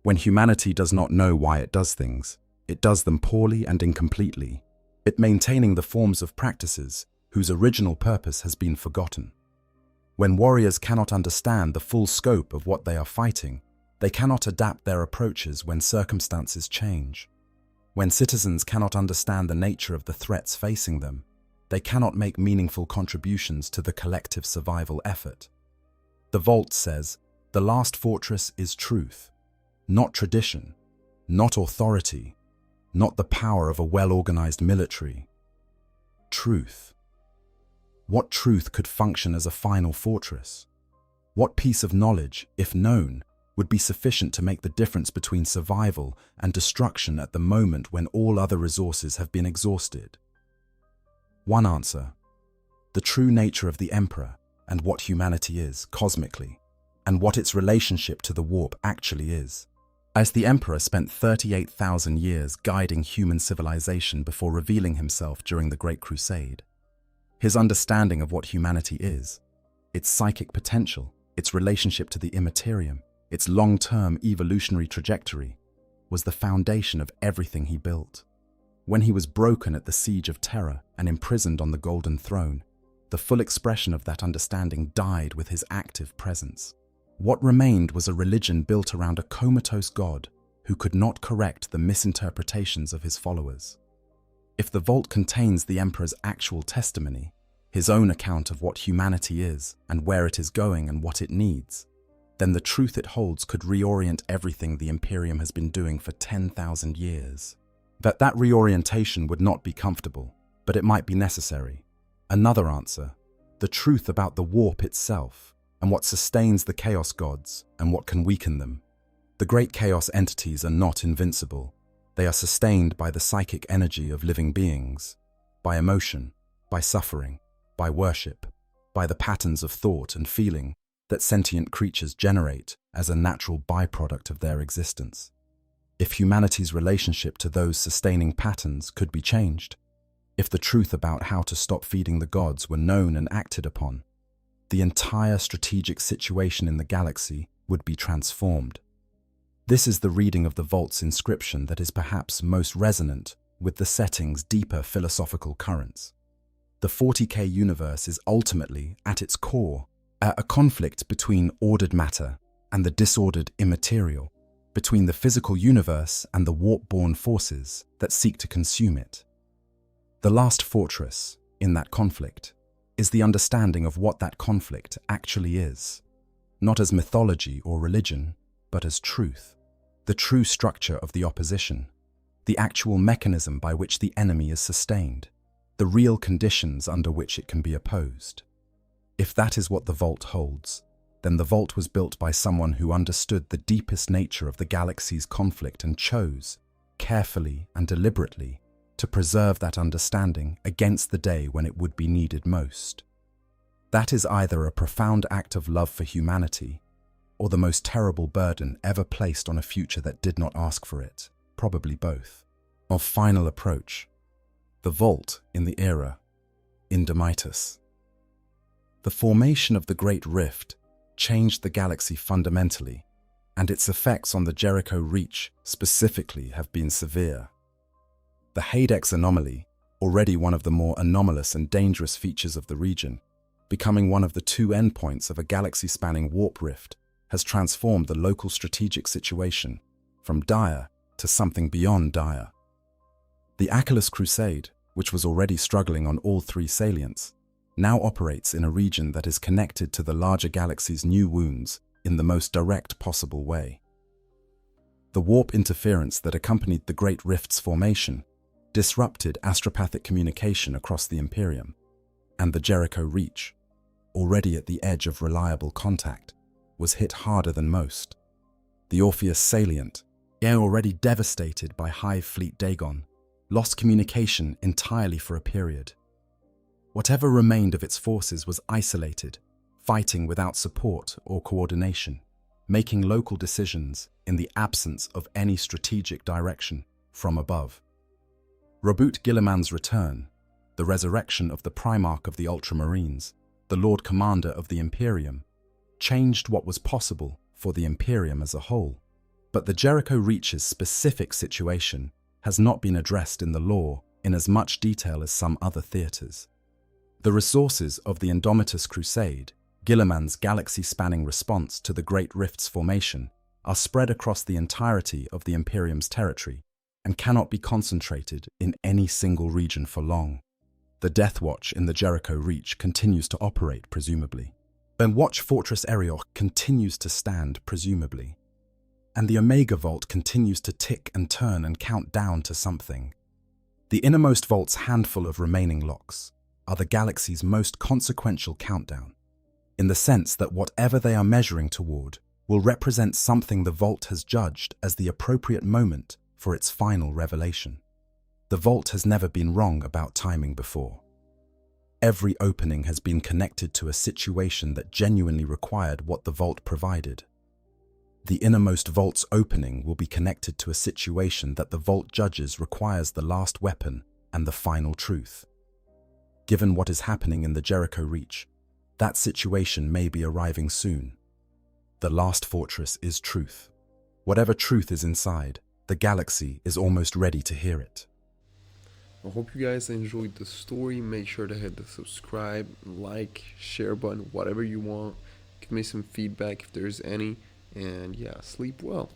When humanity does not know why it does things, it does them poorly and incompletely, it maintaining the forms of practices whose original purpose has been forgotten. When warriors cannot understand the full scope of what they are fighting, they cannot adapt their approaches when circumstances change. When citizens cannot understand the nature of the threats facing them, they cannot make meaningful contributions to the collective survival effort. The Vault says, the last fortress is truth, not tradition, not authority, not the power of a well-organized military. Truth. What truth could function as a final fortress? What piece of knowledge, if known, would be sufficient to make the difference between survival and destruction at the moment when all other resources have been exhausted? One answer: the true nature of the Emperor and what humanity is, cosmically, and what its relationship to the warp actually is. As the Emperor spent 38,000 years guiding human civilization before revealing himself during the Great Crusade, his understanding of what humanity is, its psychic potential, its relationship to the immaterium, its long-term evolutionary trajectory, was the foundation of everything he built. When he was broken at the Siege of Terror and imprisoned on the Golden Throne, the full expression of that understanding died with his active presence. What remained was a religion built around a comatose god who could not correct the misinterpretations of his followers. If the Vault contains the Emperor's actual testimony, his own account of what humanity is and where it is going and what it needs, then the truth it holds could reorient everything the Imperium has been doing for 10,000 years. That reorientation would not be comfortable, but it might be necessary. Another answer: the truth about the warp itself, and what sustains the Chaos Gods and what can weaken them. The great Chaos entities are not invincible. They are sustained by the psychic energy of living beings, by emotion, by suffering, by worship, by the patterns of thought and feeling that sentient creatures generate as a natural byproduct of their existence. If humanity's relationship to those sustaining patterns could be changed, if the truth about how to stop feeding the gods were known and acted upon, the entire strategic situation in the galaxy would be transformed. This is the reading of the Vault's inscription that is perhaps most resonant with the setting's deeper philosophical currents. The 40k universe is ultimately, at its core, a conflict between ordered matter and the disordered immaterial, between the physical universe and the warp-born forces that seek to consume it. The last fortress, in that conflict, is the understanding of what that conflict actually is, not as mythology or religion, but as truth, the true structure of the opposition, the actual mechanism by which the enemy is sustained, the real conditions under which it can be opposed. If that is what the Vault holds, then the vault was built by someone who understood the deepest nature of the galaxy's conflict and chose, carefully and deliberately, to preserve that understanding against the day when it would be needed most. That is either a profound act of love for humanity, or the most terrible burden ever placed on a future that did not ask for it, probably both. Of final approach, the vault in the era, Indemitus. The formation of the Great Rift changed the galaxy fundamentally, and its effects on the Jericho Reach specifically have been severe. The Hadex anomaly, already one of the more anomalous and dangerous features of the region, becoming one of the two endpoints of a galaxy-spanning warp rift, has transformed the local strategic situation from dire to something beyond dire. The Achilles Crusade, which was already struggling on all three salients, now operates in a region that is connected to the larger galaxy's new wounds in the most direct possible way. The warp interference that accompanied the Great Rift's formation disrupted astropathic communication across the Imperium, and the Jericho Reach, already at the edge of reliable contact, was hit harder than most. The Orpheus salient, already devastated by Hive Fleet Dagon, lost communication entirely for a period. Whatever remained of its forces was isolated, fighting without support or coordination, making local decisions in the absence of any strategic direction from above. Robert Guilliman's return, the resurrection of the Primarch of the Ultramarines, the Lord Commander of the Imperium, changed what was possible for the Imperium as a whole. But the Jericho Reach's specific situation has not been addressed in the lore in as much detail as some other theatres. The resources of the Indemitus Crusade, Guilliman's galaxy-spanning response to the Great Rift's formation, are spread across the entirety of the Imperium's territory and cannot be concentrated in any single region for long. The Death Watch in the Jericho Reach continues to operate, presumably. Then Watch Fortress Arioch continues to stand, presumably. And the Omega Vault continues to tick and turn and count down to something. The innermost vault's handful of remaining locks are the galaxy's most consequential countdown, in the sense that whatever they are measuring toward will represent something the vault has judged as the appropriate moment for its final revelation. The vault has never been wrong about timing before. Every opening has been connected to a situation that genuinely required what the vault provided. The innermost vault's opening will be connected to a situation that the vault judges requires the last weapon and the final truth. Given what is happening in the Jericho Reach, that situation may be arriving soon. The last fortress is truth. Whatever truth is inside, the galaxy is almost ready to hear it. I hope you guys enjoyed the story. Make sure to hit the subscribe, like, share button, whatever you want. Give me some feedback if there's any. And yeah, sleep well.